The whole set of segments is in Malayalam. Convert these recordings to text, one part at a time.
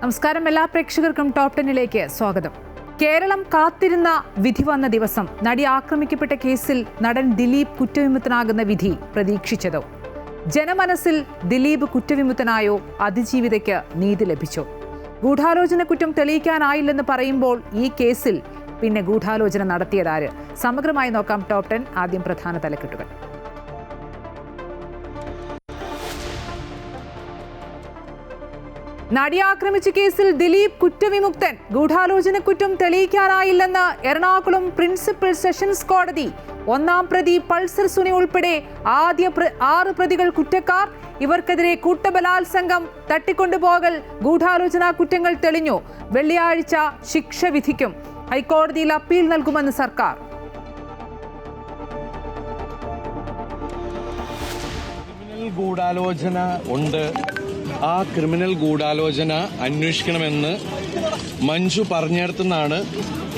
നമസ്കാരം, എല്ലാ പ്രേക്ഷകർക്കും ടോപ് 10ലേക്ക് സ്വാഗതം. കേരളം കാത്തിരുന്ന വിധി വന്ന ദിവസം നടി ആക്രമിക്കപ്പെട്ട കേസിൽ നടൻ ദിലീപ് കുറ്റവിമുക്തനാകുന്ന വിധി പ്രതീക്ഷിച്ചതോ? ജനമനസ്സിൽ ദിലീപ് കുറ്റവിമുക്തനായോ? അതിജീവിതയ്ക്ക് നീതി ലഭിച്ചോ? ഗൂഢാലോചന കുറ്റം തെളിയിക്കാനായില്ലെന്ന് പറയുമ്പോൾ ഈ കേസിൽ പിന്നെ ഗൂഢാലോചന നടത്തിയതാര്? സമഗ്രമായി നോക്കാം ടോപ് 10. ആദ്യം പ്രധാന തലക്കെട്ടുകൾ. നടി ആക്രമിച്ച കേസിൽ ദിലീപ് കുറ്റവിമുക്തൻ. ഗൂഢാലോചന കുറ്റം തെളിയിക്കാനായില്ലെന്ന് എറണാകുളം പ്രിൻസിപ്പൽ സെഷൻസ് കോടതി. ഒന്നാം പ്രതി പൾസർ സുനി ഉൾപ്പെടെ ആദ്യ 6 പ്രതികൾ കുറ്റക്കാർ. ഇവർക്കെതിരെ കൂട്ടബലാത്സംഗം, തട്ടിക്കൊണ്ടുപോകൽ, ഗൂഢാലോചന കുറ്റങ്ങൾ തെളിഞ്ഞു. വെള്ളിയാഴ്ച ശിക്ഷ വിധിക്കും. ഹൈക്കോടതിയിൽ അപ്പീൽ നൽകുമെന്ന് സർക്കാർ. ഗൂഢാലോചന ഉണ്ട്. ആ ക്രിമിനൽ ഗൂഢാലോചന അന്വേഷിക്കണമെന്ന് മഞ്ജു പറഞ്ഞിടത്തുനിന്നാണ്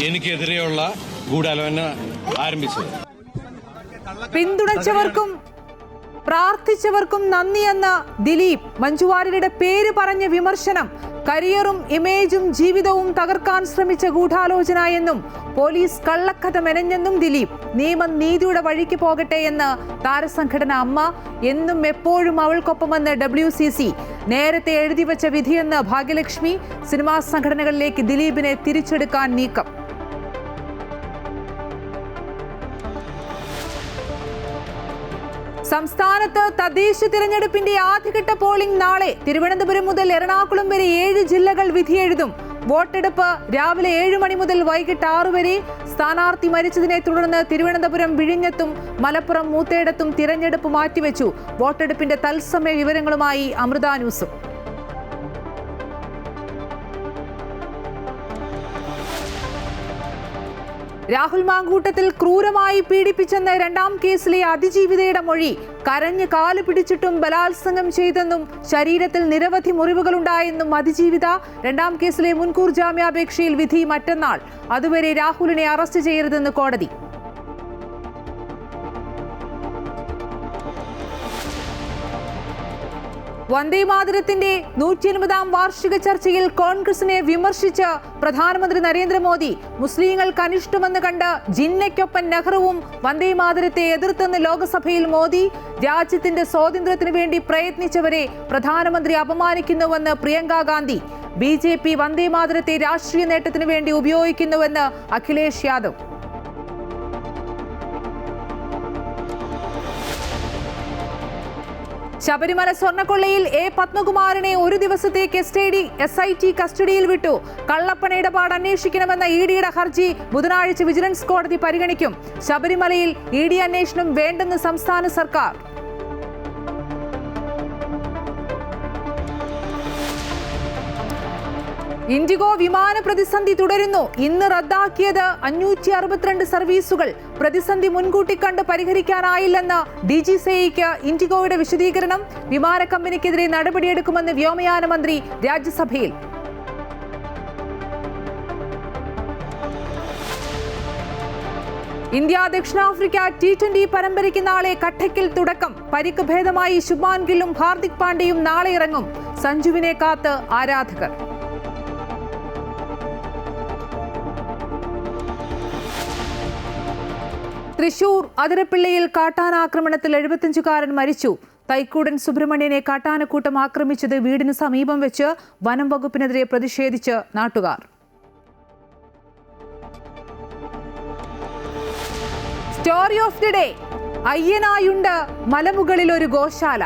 എനിക്കെതിരെയുള്ള ഗൂഢാലോചന ആരംഭിച്ചത്. പിന്തുണച്ചവർക്കും പ്രാർത്ഥിച്ചവർക്കും നന്ദിയെന്ന് ദിലീപ്. മഞ്ജു വാര്യരുടെ പേര് പറഞ്ഞ വിമർശനം. കരിയറും ഇമേജും ജീവിതവും തകർക്കാൻ ശ്രമിച്ച ഗൂഢാലോചന എന്നും പോലീസ് കള്ളക്കഥ മെനഞ്ഞെന്നും ദിലീപ്. നിയമം നീതിയുടെ വഴിക്ക് പോകട്ടെ എന്ന് താരസംഘടന അമ്മ. എന്നും എപ്പോഴും അവൾക്കൊപ്പമെന്ന് WCC. നേരത്തെ എഴുതിവെച്ച വിധിയെന്ന് ഭാഗ്യലക്ഷ്മി. സിനിമാ സംഘടനകളിലേക്ക് ദിലീപിനെ തിരിച്ചെടുക്കാൻ നീക്കം. സംസ്ഥാനത്ത് തദ്ദേശ തിരഞ്ഞെടുപ്പിന്റെ ആദ്യഘട്ട പോളിംഗ് നാളെ. തിരുവനന്തപുരം മുതൽ എറണാകുളം വരെ 7 ജില്ലകൾ വിധിയെഴുതും. വോട്ടെടുപ്പ് രാവിലെ 7 മണി മുതൽ വൈകിട്ട് 6 വരെ. സ്ഥാനാർത്ഥി മരിച്ചതിനെ തുടർന്ന് തിരുവനന്തപുരം വിഴിഞ്ഞത്തും മലപ്പുറം മൂത്തേടത്തും തിരഞ്ഞെടുപ്പ് മാറ്റിവെച്ചു. വോട്ടെടുപ്പിന്റെ തത്സമയ വിവരങ്ങളുമായി അമൃത ന്യൂസും. രാഹുൽ മാങ്കൂട്ടത്തിൽ ക്രൂരമായി പീഡിപ്പിച്ചെന്ന 2ാം കേസിലെ അതിജീവിതയുടെ മൊഴി. കരഞ്ഞ് കാല് പിടിച്ചിട്ടും ബലാത്സംഗം ചെയ്തെന്നും ശരീരത്തിൽ നിരവധി മുറിവുകളുണ്ടായെന്നും അതിജീവിത. 2ാം കേസിലെ മുൻകൂർ ജാമ്യാപേക്ഷയിൽ വിധി മറ്റന്നാൾ. അതുവരെ രാഹുലിനെ അറസ്റ്റ് ചെയ്യരുതെന്ന് കോടതി. വന്ദേമാതരത്തിന്റെ 150ാം വാർഷിക ചർച്ചയിൽ കോൺഗ്രസിനെ വിമർശിച്ച് പ്രധാനമന്ത്രി നരേന്ദ്രമോദി. മുസ്ലിങ്ങൾക്ക് അനിഷ്ടമെന്ന് കണ്ട് ജിന്നയ്ക്കൊപ്പം നെഹ്റുവും വന്ദേമാതരത്തെ എതിർത്തെന്ന് ലോക്സഭയിൽ മോദി. രാജ്യത്തിന്റെ സ്വാതന്ത്ര്യത്തിനു വേണ്ടി പ്രയത്നിച്ചവരെ പ്രധാനമന്ത്രി അപമാനിക്കുന്നുവെന്ന് പ്രിയങ്ക ഗാന്ധി. BJP വന്ദേമാതരത്തെ രാഷ്ട്രീയ നേട്ടത്തിനു വേണ്ടി ഉപയോഗിക്കുന്നുവെന്ന് അഖിലേഷ് യാദവ്. ശബരിമല സ്വർണ്ണക്കൊള്ളയിൽ A. പത്മകുമാറിനെ 1 ദിവസത്തേക്ക് SIT കസ്റ്റഡിയിൽ വിട്ടു. കള്ളപ്പണ ഇടപാട് അന്വേഷിക്കണമെന്ന EDയുടെ ഹർജി ബുധനാഴ്ച വിജിലൻസ് കോടതി പരിഗണിക്കും. ശബരിമലയിൽ ED അന്വേഷണം വേണ്ടെന്ന് സംസ്ഥാന സർക്കാർ. ഇൻഡിഗോ വിമാന പ്രതിസന്ധി തുടരുന്നു. ഇന്ന് റദ്ദാക്കിയത് 562 സർവീസുകൾ. പ്രതിസന്ധി മുൻകൂട്ടി കണ്ട് പരിഹരിക്കാനായില്ലെന്ന് DGCAക്ക് ഇൻഡിഗോയുടെ വിശദീകരണം. വിമാന കമ്പനിക്കെതിരെ നടപടിയെടുക്കുമെന്ന് വ്യോമയാന മന്ത്രി രാജ്യസഭയിൽ. ഇന്ത്യ ദക്ഷിണാഫ്രിക്ക T20 പരമ്പരയ്ക്ക് നാളെ കട്ടക്കിൽ തുടക്കം. പരിക്ക് ഭേദമായി ശുഭ്മാൻ ഗില്ലും ഹാർദിക് പാണ്ഡ്യയും നാളെ ഇറങ്ങും. സഞ്ജുവിനെ കാത്ത് ആരാധകർ. തൃശൂർ അതിരപ്പിള്ളയിൽ കാട്ടാനാക്രമണത്തിൽ 75കാരൻ മരിച്ചു. തൈക്കൂടൻ സുബ്രഹ്മണ്യനെ കാട്ടാനക്കൂട്ടം ആക്രമിച്ചത് വീടിന് സമീപം വെച്ച്. വനം വകുപ്പിനെതിരെ പ്രതിഷേധിച്ച് നാട്ടുകാർ. Story of the day. അയ്യനായുണ്ട് മലമുകളിൽ ഒരു ഗോശാല.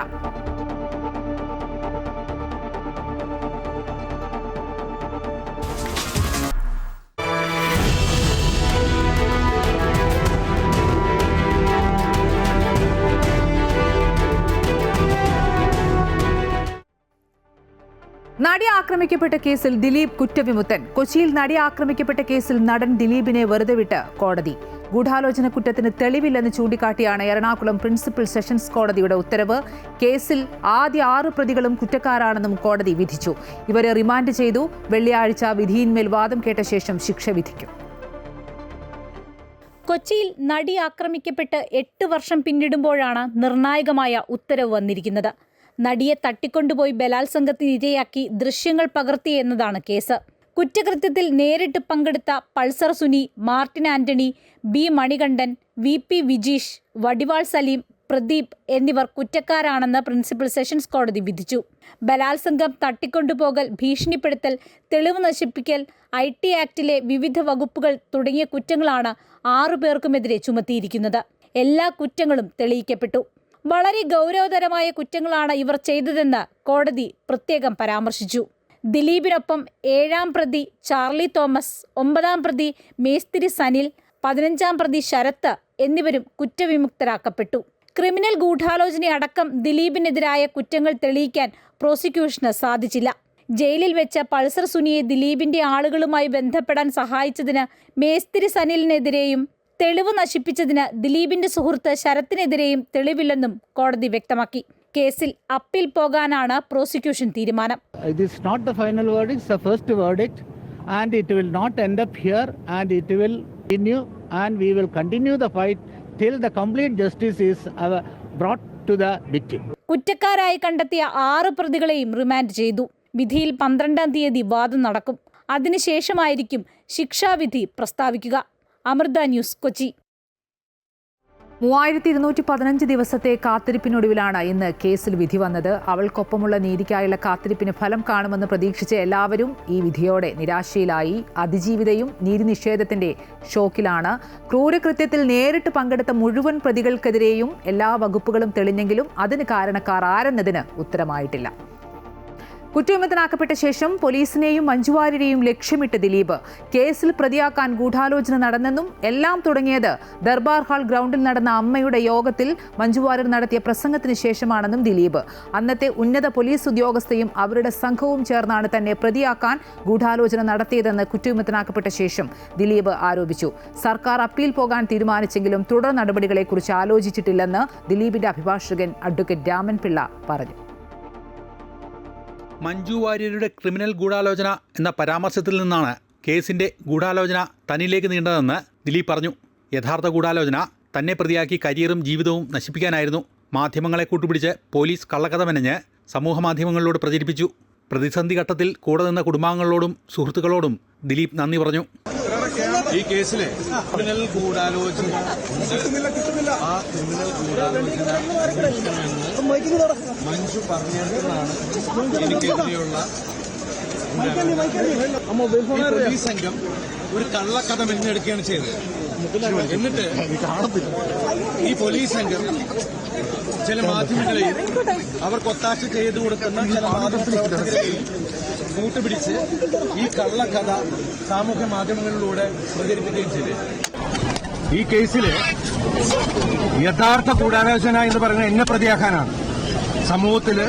നടി ആക്രമിക്കപ്പെട്ട കേസിൽ ദിലീപ് കുറ്റവിമുക്തൻ. കൊച്ചിയിൽ നടി ആക്രമിക്കപ്പെട്ട കേസിൽ നടൻ ദിലീപിനെ വെറുതെ വിട്ട് കോടതി. ഗൂഢാലോചന കുറ്റത്തിന് തെളിവില്ലെന്ന് ചൂണ്ടിക്കാട്ടിയാണ് എറണാകുളം പ്രിൻസിപ്പൽ സെഷൻസ് കോടതിയുടെ ഉത്തരവ്. കേസിൽ ആദ്യ 6 പ്രതികളും കുറ്റക്കാരാണെന്നും കോടതി വിധിച്ചു. ഇവരെ റിമാൻഡ് ചെയ്തു. വെള്ളിയാഴ്ച വിധിയിന്മേൽ വാദം കേട്ട ശേഷം ശിക്ഷ വിധിക്കും. കൊച്ചിയിൽ നടി ആക്രമിക്കപ്പെട്ട് 8 വർഷം പിന്നിടുമ്പോഴാണ് നിർണായകമായ ഉത്തരവ് വന്നിരിക്കുന്നത്. നടിയെ തട്ടിക്കൊണ്ടുപോയി ബലാത്സംഗത്തിന് ഇരയാക്കി ദൃശ്യങ്ങൾ പകർത്തിയെന്നതാണ് കേസ്. കുറ്റകൃത്യത്തിൽ നേരിട്ട് പങ്കെടുത്ത പൾസർ സുനി, മാർട്ടിൻ ആന്റണി, ബി മണികണ്ഠൻ, VP വിജീഷ്, വടിവാൾ സലീം, പ്രദീപ് എന്നിവർ കുറ്റക്കാരാണെന്ന് പ്രിൻസിപ്പൽ സെഷൻസ് കോടതി വിധിച്ചു. ബലാത്സംഗം, തട്ടിക്കൊണ്ടുപോകൽ, ഭീഷണിപ്പെടുത്തൽ, തെളിവ് നശിപ്പിക്കൽ, IT ആക്ടിലെ വിവിധ വകുപ്പുകൾ തുടങ്ങിയ കുറ്റങ്ങളാണ് 6 പേർക്കുമെതിരെ ചുമത്തിയിരിക്കുന്നത്. എല്ലാ കുറ്റങ്ങളും തെളിയിക്കപ്പെട്ടു. വളരെ ഗൗരവതരമായ കുറ്റങ്ങളാണ് ഇവർ ചെയ്തതെന്ന് കോടതി പ്രത്യേകം പരാമർശിച്ചു. ദിലീപിനൊപ്പം 7-ാം പ്രതി ചാർലി തോമസ്, 9-ാം പ്രതി മേസ്തിരി സനിൽ, 15-ാം പ്രതി ശരത്ത് എന്നിവരും കുറ്റവിമുക്തരാക്കപ്പെട്ടു. ക്രിമിനൽ ഗൂഢാലോചനയടക്കം ദിലീപിനെതിരായ കുറ്റങ്ങൾ തെളിയിക്കാൻ പ്രോസിക്യൂഷന് സാധിച്ചില്ല. ജയിലിൽ വെച്ച പൾസർ സുനിയെ ദിലീപിന്റെ ആളുകളുമായി ബന്ധപ്പെടാൻ സഹായിച്ചതിന് മേസ്തിരി സനിലിനെതിരെയും തെളിവ് നശിപ്പിച്ചതിന് ദിലീപിന്റെ സുഹൃത്ത് ശരത്തിനെതിരെയും തെളിവില്ലെന്നും കോടതി വ്യക്തമാക്കി. കേസിൽ അപ്പീൽ പോകാനാണ് പ്രോസിക്യൂഷൻ തീരുമാനം. It is not the final verdict, it's the first verdict, and it will not end up here, and it will continue, and we will continue the fight till the complete justice is brought to the victim. കുറ്റക്കാരായി കണ്ടെത്തിയ 6 പ്രതികളെയും റിമാൻഡ് ചെയ്തു. വിധിയിൽ 12-ാം തീയതി വാദം നടക്കും. അതിനുശേഷമായിരിക്കും ശിക്ഷാവിധി പ്രസ്താവിക്കുക. അമൃത ന്യൂസ്, കൊച്ചി. 3215 ദിവസത്തെ കാത്തിരിപ്പിനൊടുവിലാണ് ഇന്ന് കേസിൽ വിധി വന്നത്. അവൾക്കൊപ്പമുള്ള നീതിക്കായുള്ള കാത്തിരിപ്പിന് ഫലം കാണുമെന്ന് പ്രതീക്ഷിച്ച എല്ലാവരും ഈ വിധിയോടെ നിരാശയിലായി. അതിജീവിതയും നീതി നിഷേധത്തിന്റെ ഷോക്കിലാണ്. ക്രൂരകൃത്യത്തിൽ നേരിട്ട് പങ്കെടുത്ത മുഴുവൻ പ്രതികൾക്കെതിരെയും എല്ലാ വകുപ്പുകളും തെളിഞ്ഞെങ്കിലും അതിന് കാരണക്കാർ ആരെന്നതിന് ഉത്തരമായിട്ടില്ല. കുറ്റവിമുക്തനാക്കപ്പെട്ട ശേഷം പോലീസിനെയും മഞ്ജുവാര്യരെയും ലക്ഷ്യമിട്ട് ദിലീപ് കേസിൽ പ്രതിയാക്കാൻ ഗൂഢാലോചന നടന്നെന്നും എല്ലാം തുടങ്ങിയത് ദർബാർ ഹാൾ ഗ്രൗണ്ടിൽ നടന്ന അമ്മയുടെ യോഗത്തിൽ മഞ്ജുവാര്യർ നടത്തിയ പ്രസംഗത്തിന് ശേഷമാണെന്നും ദിലീപ്. അന്നത്തെ ഉന്നത പോലീസ് ഉദ്യോഗസ്ഥയും അവരുടെ സംഘവും ചേർന്നാണ് തന്നെ പ്രതിയാക്കാൻ ഗൂഢാലോചന നടത്തിയതെന്ന് കുറ്റവിമുക്തനാക്കപ്പെട്ട ശേഷം ദിലീപ് ആരോപിച്ചു. സർക്കാർ അപ്പീൽ പോകാൻ തീരുമാനിച്ചെങ്കിലും തുടർ നടപടികളെക്കുറിച്ച് ആലോചിച്ചിട്ടില്ലെന്ന് ദിലീപിന്റെ അഭിഭാഷകൻ അഡ്വക്കേറ്റ് രാമൻ പിള്ള പറഞ്ഞു. മഞ്ജു വാര്യരുടെ ക്രിമിനൽ ഗൂഢാലോചന എന്ന പരാമർശത്തിൽ നിന്നാണ് കേസിൻ്റെ ഗൂഢാലോചന തന്നിലേക്ക് നീണ്ടതെന്ന് ദിലീപ് പറഞ്ഞു. യഥാർത്ഥ ഗൂഢാലോചന തന്നെ പ്രതിയാക്കി കരിയറും ജീവിതവും നശിപ്പിക്കാനായിരുന്നു. മാധ്യമങ്ങളെ കൂട്ടുപിടിച്ച് പോലീസ് കള്ളക്കഥ മെനഞ്ഞ് സമൂഹമാധ്യമങ്ങളിലൂടെ പ്രചരിപ്പിച്ചു. പ്രതിസന്ധി ഘട്ടത്തിൽ കൂടെ നിന്ന കുടുംബാംഗങ്ങളോടും സുഹൃത്തുക്കളോടും ദിലീപ് നന്ദി പറഞ്ഞു. ഈ കേസിലെ ക്രിമിനൽ ഗൂഢാലോചന ആ ക്രിമിനൽ ഗൂഢാലോചന മഞ്ജു പറഞ്ഞതാണ് എനിക്കെതിരെയുള്ള പോലീസ് സംഘം ഒരു കള്ളക്കഥ മെനഞ്ഞെടുക്കുകയാണ് ചെയ്തത്. എന്നിട്ട് ഈ പോലീസ് സംഘം ചില മാധ്യമങ്ങളെയും അവർക്ക് ഒത്താശ ചെയ്തു കൊടുക്കുന്ന ചില മാധ്യമപ്രവർത്തകരെയും കൂട്ടുപിടിച്ച് ഈ കള്ളക്കഥ സാമൂഹ്യ മാധ്യമങ്ങളിലൂടെ പ്രചരിപ്പിക്കുകയും ചെയ്തു. ഈ കേസില് യഥാർത്ഥ ഗൂഢാലോചന എന്ന് പറയുന്നത് എന്നെ പ്രതിയാക്കാനാണ്. സമൂഹത്തില്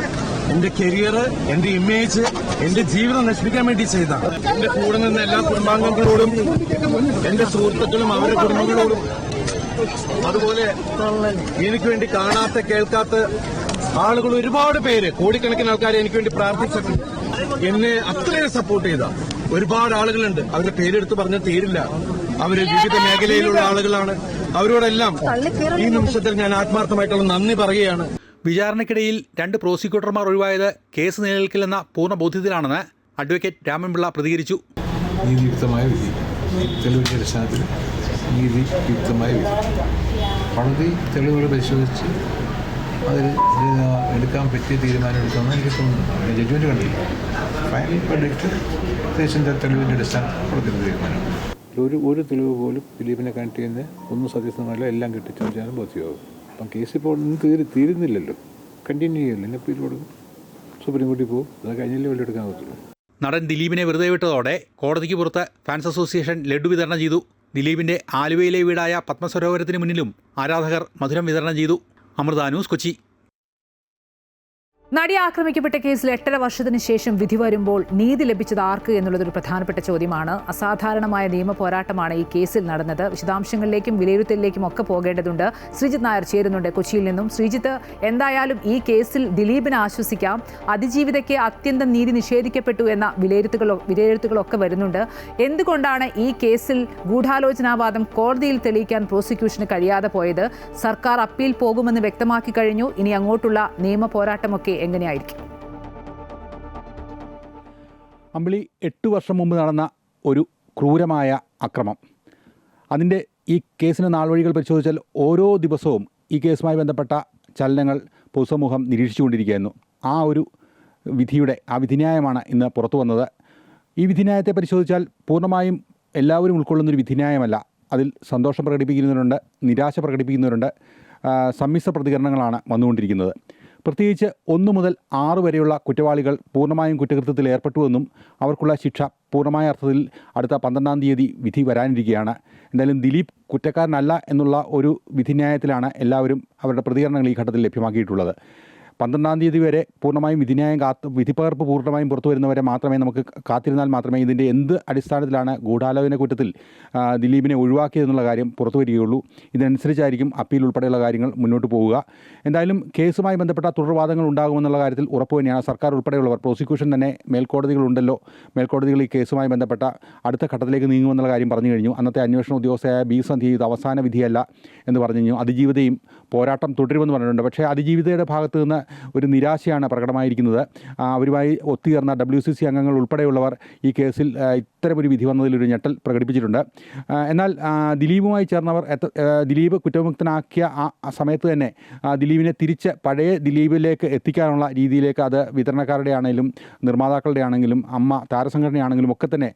എന്റെ കരിയർ, എന്റെ ഇമേജ്, എന്റെ ജീവിതം നശിപ്പിക്കാൻ വേണ്ടി ചെയ്തതാണ്. എന്റെ കൂടെ നിന്ന് എല്ലാ കുടുംബാംഗങ്ങളോടും, എന്റെ സുഹൃത്തുക്കളും അവരുടെ കുടുംബങ്ങളോടും, അതുപോലെ എനിക്ക് വേണ്ടി കാണാത്ത കേൾക്കാത്ത ആളുകൾ ഒരുപാട് പേര്, കോടിക്കണക്കിന് ആൾക്കാർ എനിക്ക് വേണ്ടി പ്രാർത്ഥിച്ചിട്ടുണ്ട്. എന്നെ അത്രയും സപ്പോർട്ട് ചെയ്ത ഒരുപാട് ആളുകളുണ്ട്. അവരുടെ പേരെടുത്ത് പറഞ്ഞാൽ തീരില്ല. അവര് വിവിധ മേഖലയിലുള്ള ആളുകളാണ്. അവരോടെല്ലാം ഈ നിമിഷത്തിൽ ഞാൻ ആത്മാർത്ഥമായിട്ടുള്ള നന്ദി പറയുകയാണ്. വിചാരണയ്ക്കിടയിൽ 2 പ്രോസിക്യൂട്ടർമാർ ഒഴിവായത് കേസ് നിലനിൽക്കില്ലെന്ന പൂർണ്ണ ബോധ്യത്തിലാണെന്ന് അഡ്വക്കേറ്റ് രാമൻപിള്ള പ്രതികരിച്ചു. നീതിയുക്തമായ വിധി, തെളിവിൻ്റെ അടിസ്ഥാനത്തിൽ നീതിയുക്തമായ വിധി, കോടതി തെളിവുകൾ പരിശോധിച്ച് അതിൽ എടുക്കാൻ പറ്റിയ തീരുമാനം എടുക്കുമെന്ന് എനിക്ക് തോന്നുന്നു. ജഡ്ജ്മെൻറ്റ് കണ്ടില്ല. ഫൈനൽ വെർഡിക്റ്റ് കേസിൻ്റെ തെളിവിൻ്റെ അടിസ്ഥാനത്തിൽ കൊടുക്കുന്ന തീരുമാനമാണ്. ഒരു തെളിവ് പോലും ദിലീപിനെ കണക്ട് ചെയ്യുന്ന ഒന്നും സത്യസന്ധമല്ല, എല്ലാം കെട്ടിച്ചമച്ചാലും ബോധ്യമാകും. അപ്പം കേസ് ഇപ്പോൾ ഒന്നും തീരുന്നില്ലല്ലോ, കണ്ടിന്യൂ ചെയ്യല്ലോ. എന്നെ അപ്പീൽ കൊടുക്കും, സുപ്രീം കോടതി പോകും. അത് കഴിഞ്ഞല്ലേ വല്ല എടുക്കാൻ പറ്റുള്ളൂ. നടൻ ദിലീപിനെ വെറുതെ വിട്ടതോടെ കോടതിക്ക് പുറത്ത് ഫാൻസ് അസോസിയേഷൻ ലഡു വിതരണം ചെയ്തു. ദിലീപിന്റെ ആലുവയിലെ വീടായ പത്മസരോവരത്തിന് മുന്നിലും ആരാധകർ മധുരം വിതരണം ചെയ്തു. അമൃത ന്യൂസ്, കൊച്ചി. നടി ആക്രമിക്കപ്പെട്ട കേസിൽ 8.5 വർഷത്തിന് ശേഷം വിധി വരുമ്പോൾ നീതി ലഭിച്ചത് ആർക്ക് എന്നുള്ളതൊരു പ്രധാനപ്പെട്ട ചോദ്യമാണ്. അസാധാരണമായ നിയമ പോരാട്ടമാണ് ഈ കേസിൽ നടന്നത്. വിശദാംശങ്ങളിലേക്കും വിലയിരുത്തലിലേക്കും ഒക്കെ പോകേണ്ടതുണ്ട്. ശ്രീജിത്ത് നായർ ചേരുന്നുണ്ട് കൊച്ചിയിൽ നിന്നും. ശ്രീജിത്ത്, എന്തായാലും ഈ കേസിൽ ദിലീപിനെ ആശ്വസിക്കാം. അതിജീവിതയ്ക്ക് അത്യന്തം നീതി നിഷേധിക്കപ്പെട്ടു എന്ന വിലയിരുത്തലുകളൊക്കെ വരുന്നുണ്ട്. എന്തുകൊണ്ടാണ് ഈ കേസിൽ ഗൂഢാലോചനാവാദം കോടതിയിൽ തെളിയിക്കാൻ പ്രോസിക്യൂഷന് കഴിയാതെ പോയത്? സർക്കാർ അപ്പീൽ പോകുമെന്ന് വ്യക്തമാക്കി കഴിഞ്ഞു. ഇനി അങ്ങോട്ടുള്ള നിയമ പോരാട്ടമൊക്കെ എങ്ങനെയായിരിക്കും? അമ്പിളി, 8 വർഷം മുമ്പ് നടന്ന ഒരു ക്രൂരമായ അക്രമം, അതിൻ്റെ ഈ കേസിന് നാൾവഴികൾ പരിശോധിച്ചാൽ ഓരോ ദിവസവും ഈ കേസുമായി ബന്ധപ്പെട്ട ചലനങ്ങൾ പൊതുസമൂഹം നിരീക്ഷിച്ചുകൊണ്ടിരിക്കുകയായിരുന്നു. ആ ഒരു വിധിന്യായമാണ് ഇന്ന് പുറത്തു വന്നത്. ഈ വിധിന്യായത്തെ പരിശോധിച്ചാൽ പൂർണ്ണമായും എല്ലാവരും ഉൾക്കൊള്ളുന്നൊരു വിധിന്യായമല്ല. അതിൽ സന്തോഷം പ്രകടിപ്പിക്കുന്നവരുണ്ട്, നിരാശ പ്രകടിപ്പിക്കുന്നവരുണ്ട്, സമ്മിശ്ര പ്രതികരണങ്ങളാണ് വന്നുകൊണ്ടിരിക്കുന്നത്. പ്രത്യേകിച്ച് 1 മുതൽ 6 വരെയുള്ള കുറ്റവാളികൾ പൂർണ്ണമായും കുറ്റകൃത്യത്തിൽ ഏർപ്പെട്ടുവെന്നും അവർക്കുള്ള ശിക്ഷ പൂർണ്ണമായ അർത്ഥത്തിൽ അടുത്ത 12-ാം തീയതി വിധി വരാനിരിക്കുകയാണ്. എന്തായാലും ദിലീപ് കുറ്റക്കാരനല്ല എന്നുള്ള ഒരു വിധിന്യായത്തിലാണ് എല്ലാവരും അവരുടെ പ്രതികരണങ്ങൾ ഈ ഘട്ടത്തിൽ ലഭ്യമാക്കിയിട്ടുള്ളത്. 12-ാം തീയതി വരെ പൂർണ്ണമായും വിധിപ്പകർപ്പ് പൂർണ്ണമായും പുറത്തു വരുന്നവരെ മാത്രമേ നമുക്ക് കാത്തിരുന്നാൽ മാത്രമേ ഇതിൻ്റെ എന്ത് അടിസ്ഥാനത്തിലാണ് ഗൂഢാലോചന കുറ്റത്തിൽ ദിലീപിനെ ഒഴിവാക്കിയതെന്നുള്ള കാര്യം പുറത്തു വരികയുള്ളൂ. ഇതിനനുസരിച്ചായിരിക്കും അപ്പീൽ ഉൾപ്പെടെയുള്ള കാര്യങ്ങൾ മുന്നോട്ട് പോവുക. എന്തായാലും കേസുമായി ബന്ധപ്പെട്ട തുടർവാദങ്ങൾ ഉണ്ടാകുമെന്നുള്ള കാര്യത്തിൽ ഉറപ്പ് തന്നെയാണ് സർക്കാർ ഉൾപ്പെടെയുള്ളവർ. പ്രോസിക്യൂഷൻ തന്നെ മേൽക്കോടതികളുണ്ടല്ലോ, മേൽക്കോടതികൾ ഈ കേസുമായി ബന്ധപ്പെട്ട അടുത്ത ഘട്ടത്തിലേക്ക് നീങ്ങുമെന്നുള്ള കാര്യം പറഞ്ഞു കഴിഞ്ഞു. അന്നത്തെ അന്വേഷണ ഉദ്യോഗസ്ഥയായ ബി സന്ധ്യ ഇത് അവസാന വിധിയല്ല എന്ന് പറഞ്ഞു കഴിഞ്ഞു. അതിജീവിതയും പോരാട്ടം തുടരുമെന്ന് പറഞ്ഞിട്ടുണ്ട്. പക്ഷേ അതിജീവിതയുടെ ഭാഗത്ത് നിന്ന് ഒരു നിരാശയാണ് പ്രകടമായിരിക്കുന്നത്. അവരുമായി ഒത്തുചേർന്ന WCC അംഗങ്ങൾ ഉൾപ്പെടെയുള്ളവർ ഈ കേസിൽ ഇത്തരമൊരു വിധി വന്നതിലൊരു ഞെട്ടൽ പ്രകടിപ്പിച്ചിട്ടുണ്ട്. എന്നാൽ ദിലീപുമായി ചേർന്നവർ ദിലീപ് കുറ്റവിമുക്തനാക്കിയ ആ സമയത്ത് തന്നെ ദിലീപിനെ തിരിച്ച് പഴയ ദിലീപിലേക്ക് എത്തിക്കാനുള്ള രീതിയിലേക്ക് അത് വിതരണക്കാരുടെ ആണെങ്കിലും നിർമ്മാതാക്കളുടെ ആണെങ്കിലും താരസംഘടനയാണെങ്കിലും ഒക്കെ തന്നെ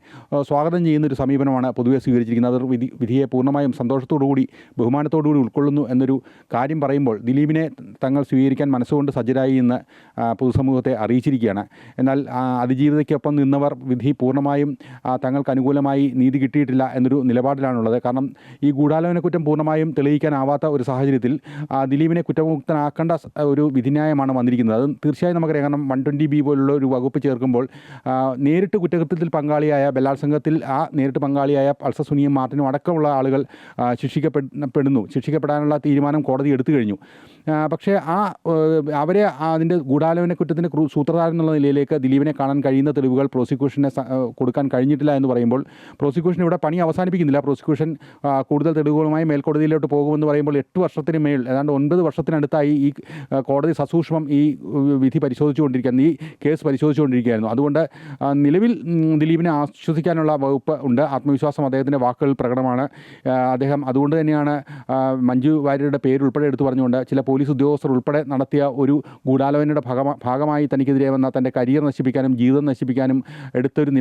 സ്വാഗതം ചെയ്യുന്നൊരു സമീപനമാണ് പൊതുവെ സ്വീകരിച്ചിരിക്കുന്നത്. അവർ വിധിയെ പൂർണ്ണമായും സന്തോഷത്തോടുകൂടി ബഹുമാനത്തോടുകൂടി ഉൾക്കൊള്ളുന്നു എന്നൊരു കാര്യം പറയുമ്പോൾ ദിലീപിനെ തങ്ങൾ സ്വീകരിക്കാൻ മനസ്സുകൊണ്ട് സജ്ജരായി എന്ന് പൊതുസമൂഹത്തെ അറിയിച്ചിരിക്കുകയാണ്. എന്നാൽ അതിജീവിതയ്ക്കൊപ്പം നിന്നവർ വിധി പൂർണ്ണമായും തങ്ങൾക്ക് അനുകൂലമായി നീതി കിട്ടിയിട്ടില്ല എന്നൊരു നിലപാടിലാണുള്ളത്. കാരണം ഈ ഗൂഢാലോചന കുറ്റം പൂർണ്ണമായും തെളിയിക്കാനാവാത്ത ഒരു സാഹചര്യത്തിൽ ദിലീപിനെ കുറ്റമുക്തനാക്കേണ്ട ഒരു വിധിന്യായമാണ് വന്നിരിക്കുന്നത്. അത് തീർച്ചയായും നമുക്കറിയാം. കാരണം 120B പോലുള്ള ഒരു വകുപ്പ് ചേർക്കുമ്പോൾ നേരിട്ട് കുറ്റകൃത്യത്തിൽ പങ്കാളിയായ ബലാത്സംഗത്തിൽ നേരിട്ട് പങ്കാളിയായ പൾസർ സുനിയും മാർട്ടിനും അടക്കമുള്ള ആളുകൾ ശിക്ഷിക്കപ്പെടാനുള്ള തീരുമാനം കോടതി എടുത്തു കഴിഞ്ഞു. പക്ഷേ അവരെ അതിൻ്റെ ഗൂഢാലോചന കുറ്റത്തിൻ്റെ സൂത്രധാരൻ എന്നുള്ള നിലയിലേക്ക് ദിലീപിനെ കാണാൻ കഴിയുന്ന തെളിവുകൾ പ്രോസിക്യൂഷനെ കൊടുക്കാൻ കഴിഞ്ഞിട്ടില്ല എന്ന് പറയുമ്പോൾ പ്രോസിക്യൂഷൻ ഇവിടെ പണി അവസാനിപ്പിക്കുന്നില്ല. പ്രോസിക്യൂഷൻ കൂടുതൽ തെളിവുകളുമായി മേൽക്കോടതിയിലോട്ട് പോകുമെന്ന് പറയുമ്പോൾ 8 വർഷത്തിന് മേൽ, ഏതാണ്ട് 9 വർഷത്തിനടുത്തായി ഈ കോടതി സസൂക്ഷ്മം ഈ വിധി പരിശോധിച്ചുകൊണ്ടിരിക്കുകയാണ്, ഈ കേസ് പരിശോധിച്ചുകൊണ്ടിരിക്കുകയായിരുന്നു. അതുകൊണ്ട് നിലവിൽ ദിലീപിനെ ആശ്വസിക്കാനുള്ള വകുപ്പ് ഉണ്ട്. ആത്മവിശ്വാസം അദ്ദേഹത്തിൻ്റെ വാക്കുകൾ പ്രകടമാണ്. അദ്ദേഹം അതുകൊണ്ട് തന്നെയാണ് മഞ്ജു വാര്യരുടെ പേരുൾപ്പെടെ എടുത്തു പറഞ്ഞുകൊണ്ട് ചില പോലീസ് ഉദ്യോഗസ്ഥർ ഉൾപ്പെടെ നടത്തിയ ഒരു ഗൂഢാലോചനയുടെ ഭാഗമായി തനിക്കെതിരെ വന്ന തൻ്റെ കരിയർ നശിപ്പിക്കാനും ജീവിതം നശിപ്പിക്കാനും എടുത്തൊരു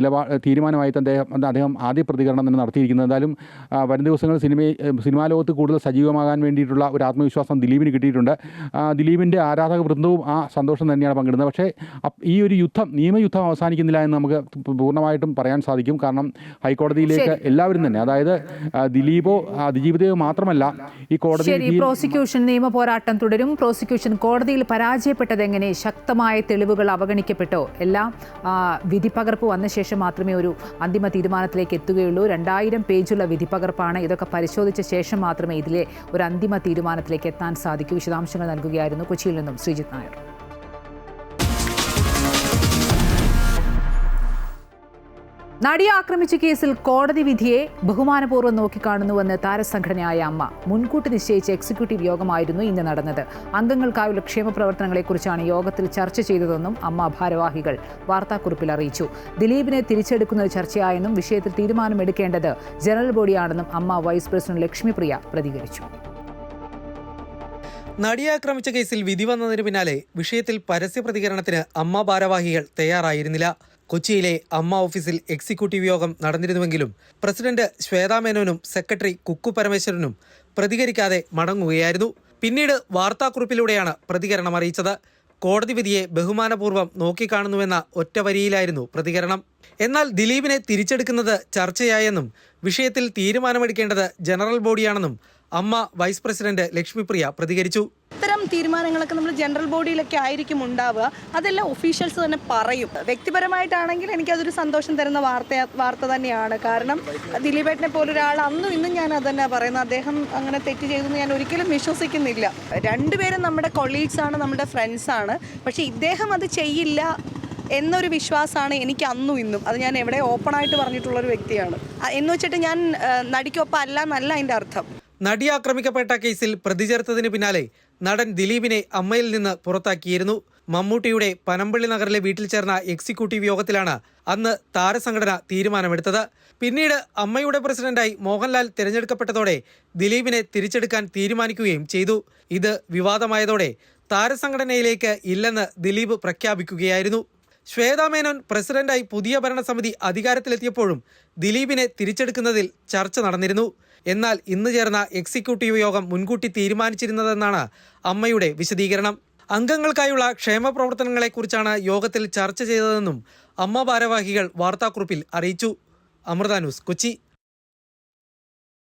തീരുമാനമായി അദ്ദേഹം ആദ്യ പ്രതികരണം തന്നെ നടത്തിയിരിക്കുന്നത്. എന്തായാലും വരും ദിവസങ്ങളിൽ സിനിമാ ലോകത്ത് കൂടുതൽ സജീവമാകാൻ വേണ്ടിയിട്ടുള്ള ഒരു ആത്മവിശ്വാസം ദിലീപിന് കിട്ടിയിട്ടുണ്ട്. ദിലീപിൻ്റെ ആരാധക വൃന്ദവും ആ സന്തോഷം തന്നെയാണ് പങ്കിടുന്നത്. പക്ഷേ ഈ ഒരു നിയമയുദ്ധം അവസാനിക്കുന്നില്ല എന്ന് നമുക്ക് പൂർണ്ണമായിട്ടും പറയാൻ സാധിക്കും. കാരണം ഹൈക്കോടതിയിലേക്ക് എല്ലാവരും തന്നെ, അതായത് ദിലീപോ അതിജീവിതയോ മാത്രമല്ല ഈ കോടതി പ്രോസിക്യൂഷൻ നിയമ പോരാട്ടം തുടരും. പ്രോസിക്യൂഷൻ കോടതിയിൽ പരാജയപ്പെട്ടത് എങ്ങനെ? ശക്തമായ തെളിവുകൾ അവഗണിക്കപ്പെട്ടോ? എല്ലാം വിധിപ്പകർപ്പ് വന്ന ശേഷം മാത്രമേ ഒരു അന്തിമ തീരുമാനത്തിലേക്ക് എത്തുകയുള്ളൂ. 2000 പേജുള്ള വിധിപ്പകർപ്പാണ്. ഇതൊക്കെ പരിശോധിച്ച ശേഷം മാത്രമേ ഇതിലെ ഒരു അന്തിമ തീരുമാനത്തിലേക്ക് എത്താൻ സാധിക്കൂ. വിശദാംശങ്ങൾ നൽകുകയായിരുന്നു കൊച്ചിയിൽ നിന്നും ശ്രീജിത്ത് നായർ. നടിയെ ആക്രമിച്ച കേസിൽ കോടതി വിധിയെ ബഹുമാനപൂർവ്വം നോക്കിക്കാണുന്നുവെന്ന് താരസംഘടനയായ അമ്മ. മുൻകൂട്ടി നിശ്ചയിച്ച എക്സിക്യൂട്ടീവ് യോഗമായിരുന്നു ഇന്ന് നടന്നത്. അംഗങ്ങൾക്കായുള്ള ക്ഷേമ പ്രവർത്തനങ്ങളെക്കുറിച്ചാണ് യോഗത്തിൽ ചർച്ച ചെയ്തതെന്നും അമ്മ ഭാരവാഹികൾ വാർത്താക്കുറിപ്പിൽ അറിയിച്ചു. ദിലീപിനെ തിരിച്ചെടുക്കുന്നത് ചർച്ചയായെന്നും വിഷയത്തിൽ തീരുമാനമെടുക്കേണ്ടത് ജനറൽ ബോഡിയാണെന്നും അമ്മ വൈസ് പ്രസിഡന്റ് ലക്ഷ്മിപ്രിയ പ്രതികരിച്ചു. നടിയെ ആക്രമിച്ച കേസിൽ വിധി വന്നതിന് പിന്നാലെ വിഷയത്തിൽ പരസ്യ പ്രതികരണത്തിന് അമ്മ ഭാരവാഹികൾ തയ്യാറായിരുന്നില്ല. കൊച്ചിയിലെ അമ്മ ഓഫീസിൽ എക്സിക്യൂട്ടീവ് യോഗം നടന്നിരുന്നുവെങ്കിലും പ്രസിഡന്റ് ശ്വേതാ മേനോനും സെക്രട്ടറി കുക്കു പരമേശ്വരനും പ്രതികരിക്കാതെ മടങ്ങുകയായിരുന്നു. പിന്നീട് വാർത്താക്കുറിപ്പിലൂടെയാണ് പ്രതികരണം അറിയിച്ചത്. കോടതി വിധിയെ ബഹുമാനപൂർവ്വം നോക്കിക്കാണുന്നുവെന്ന ഒറ്റ വരിയിലായിരുന്നു പ്രതികരണം. എന്നാൽ ദിലീപിനെ തിരിച്ചെടുക്കുന്നത് ചർച്ചയായെന്നും വിഷയത്തിൽ തീരുമാനമെടുക്കേണ്ടത് ജനറൽ ബോഡിയാണെന്നും അമ്മ വൈസ് പ്രസിഡന്റ് ലക്ഷ്മിപ്രിയ പ്രതികരിച്ചു. ഇത്തരം തീരുമാനങ്ങളൊക്കെ നമ്മൾ ജനറൽ ബോഡിയിലൊക്കെ ആയിരിക്കും ഉണ്ടാവുക. അതെല്ലാം ഒഫീഷ്യൽസ് തന്നെ പറയും. വ്യക്തിപരമായിട്ടാണെങ്കിൽ എനിക്കതൊരു സന്തോഷം തരുന്ന വാർത്ത തന്നെയാണ്. കാരണം ദിലീപേട്ടനെ പോലൊരാൾ അന്നും ഇന്നും ഞാൻ അത് തന്നെ പറയുന്നത്. അദ്ദേഹം അങ്ങനെ തെറ്റ് ചെയ്തെന്ന് ഞാൻ ഒരിക്കലും വിശ്വസിക്കുന്നില്ല. രണ്ടുപേരും നമ്മുടെ കൊളീഗ്സാണ്, നമ്മുടെ ഫ്രണ്ട്സാണ്. പക്ഷേ ഇദ്ദേഹം അത് ചെയ്യില്ല എന്നൊരു വിശ്വാസമാണ് എനിക്ക് അന്നും ഇന്നും. അത് ഞാൻ എവിടെ ഓപ്പണായിട്ട് പറഞ്ഞിട്ടുള്ളൊരു വ്യക്തിയാണ്. എന്ന് വെച്ചിട്ട് ഞാൻ നടിക്കൊപ്പം അല്ല എന്നല്ല അതിൻ്റെ അർത്ഥം. നടി ആക്രമിക്കപ്പെട്ട കേസിൽ പ്രതി ചേർത്തതിന് പിന്നാലെ നടൻ ദിലീപിനെ അമ്മയിൽ നിന്ന് പുറത്താക്കിയിരുന്നു. മമ്മൂട്ടിയുടെ പനമ്പള്ളി നഗറിലെ വീട്ടിൽ ചേർന്ന എക്സിക്യൂട്ടീവ് യോഗത്തിലാണ് അന്ന് താരസംഘടന തീരുമാനമെടുത്തത്. പിന്നീട് അമ്മയുടെ പ്രസിഡന്റായി മോഹൻലാൽ തിരഞ്ഞെടുക്കപ്പെട്ടതോടെ ദിലീപിനെ തിരിച്ചെടുക്കാൻ തീരുമാനിക്കുകയും ചെയ്തു. ഇത് വിവാദമായതോടെ താരസംഘടനയിലേക്ക് ഇല്ലെന്ന് ദിലീപ് പ്രഖ്യാപിക്കുകയായിരുന്നു. ശ്വേതാ മേനോൻ പ്രസിഡന്റായി പുതിയ ഭരണസമിതി അധികാരത്തിലെത്തിയപ്പോഴും ദിലീപിനെ തിരിച്ചെടുക്കുന്നതിൽ ചർച്ച നടന്നിരുന്നു. എന്നാൽ ഇന്ന് ചേർന്ന എക്സിക്യൂട്ടീവ് യോഗം മുൻകൂട്ടി തീരുമാനിച്ചിരുന്നതെന്നാണ് അമ്മയുടെ വിശദീകരണം. അംഗങ്ങൾക്കായുള്ള ക്ഷേമ പ്രവർത്തനങ്ങളെക്കുറിച്ചാണ് യോഗത്തിൽ ചർച്ച ചെയ്തതെന്നും അമ്മ ഭാരവാഹികൾ വാർത്താക്കുറിപ്പിൽ അറിയിച്ചു. അമൃത ന്യൂസ്, കൊച്ചി.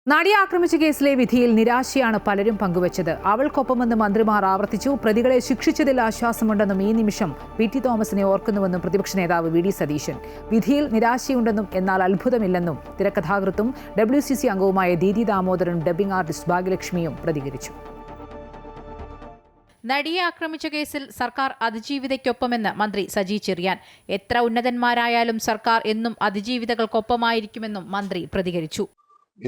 നടിയെ ആക്രമിച്ച കേസിലെ വിധിയിൽ നിരാശയാണ് പലരും പങ്കുവച്ചത്. അവൾക്കൊപ്പമെന്ന് മന്ത്രിമാർ ആവർത്തിച്ചു. പ്രതികളെ ശിക്ഷിച്ചതിൽ ആശ്വാസമുണ്ടെന്നും ഈ നിമിഷം പി ടി തോമസിനെ ഓർക്കുന്നുവെന്നും പ്രതിപക്ഷ നേതാവ് വി ഡി സതീശൻ. വിധിയിൽ നിരാശയുണ്ടെന്നും എന്നാൽ അത്ഭുതമില്ലെന്നും തിരക്കഥാകൃത്തും WCC അംഗവുമായ ദീദി ദാമോദരനും ഡബ്ബിംഗ് ആർട്ടിസ്റ്റ് ഭാഗ്യലക്ഷ്മിയും പ്രതികരിച്ചു. നടിയെ ആക്രമിച്ച കേസിൽ സർക്കാർ അതിജീവിതയ്ക്കൊപ്പമെന്ന് മന്ത്രി സജി ചെറിയാൻ. എത്ര ഉന്നതന്മാരായാലും സർക്കാർ എന്നും അതിജീവിതകൾക്കൊപ്പമായിരിക്കുമെന്നും മന്ത്രി പ്രതികരിച്ചു.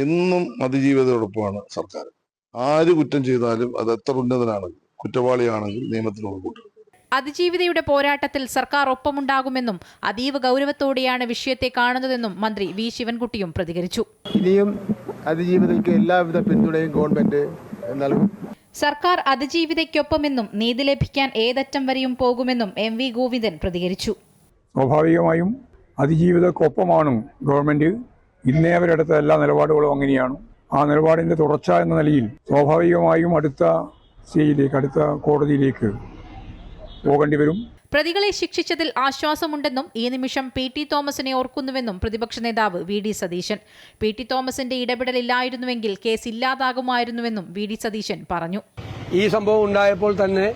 എന്നും അതിജീവിതയോടൊപ്പമാണ് സർക്കാർ. ആര് കുറ്റം ചെയ്താലും അത് എത്ര ഉന്നതനാണെങ്കിലും കുറ്റവാളിയാണെങ്കിൽ നിയമത്തിനോട് കൂട്ടും. അതിജീവിതയുടെ പോരാട്ടത്തിൽ സർക്കാർ ഒപ്പമുണ്ടാകുമെന്നും അതീവ ഗൗരവത്തോടെയാണ് വിഷയത്തെ കാണുന്നതെന്നും മന്ത്രി വി ശിവൻകുട്ടിയും പ്രതികരിച്ചു. ഇനിയും അതിജീവിതയ്ക്ക് എല്ലാവിധ പിന്തുണയും ഗവൺമെന്റ് നൽകും. സർക്കാർ അതിജീവിതയ്ക്കൊപ്പമെന്നും നീതി ലഭിക്കാൻ ഏതറ്റം വരെയും പോകുമെന്നും MV ഗോവിന്ദൻ പ്രതികരിച്ചു. സ്വാഭാവികമായും അതിജീവിതക്കൊപ്പമാണ് ഗവൺമെന്റ്. ഇന്നേ അവരെടുത്ത എല്ലാ നിലപാടുകളും അങ്ങനെയാണ്. ആ നിലപാടിന്റെ തുടർച്ച എന്ന നിലയിൽ സ്വാഭാവികമായും അടുത്ത സ്റ്റേജിലേക്ക്, അടുത്ത കോടതിയിലേക്ക് പോകേണ്ടി വരും. പ്രതികളെ ശിക്ഷിച്ചതിൽ ആശ്വാസമുണ്ടെന്നും ഈ നിമിഷം പി ടി തോമസിനെ ഓർക്കുന്നുവെന്നും പ്രതിപക്ഷ നേതാവ് V D Satheesan. P T തോമസിന്റെ ഇടപെടലില്ലായിരുന്നുവെങ്കിൽ കേസ് ഇല്ലാതാകുമായിരുന്നുവെന്നും വി ഡി സതീശൻ പറഞ്ഞു. ഈ സംഭവം ഉണ്ടായപ്പോൾ തന്നെ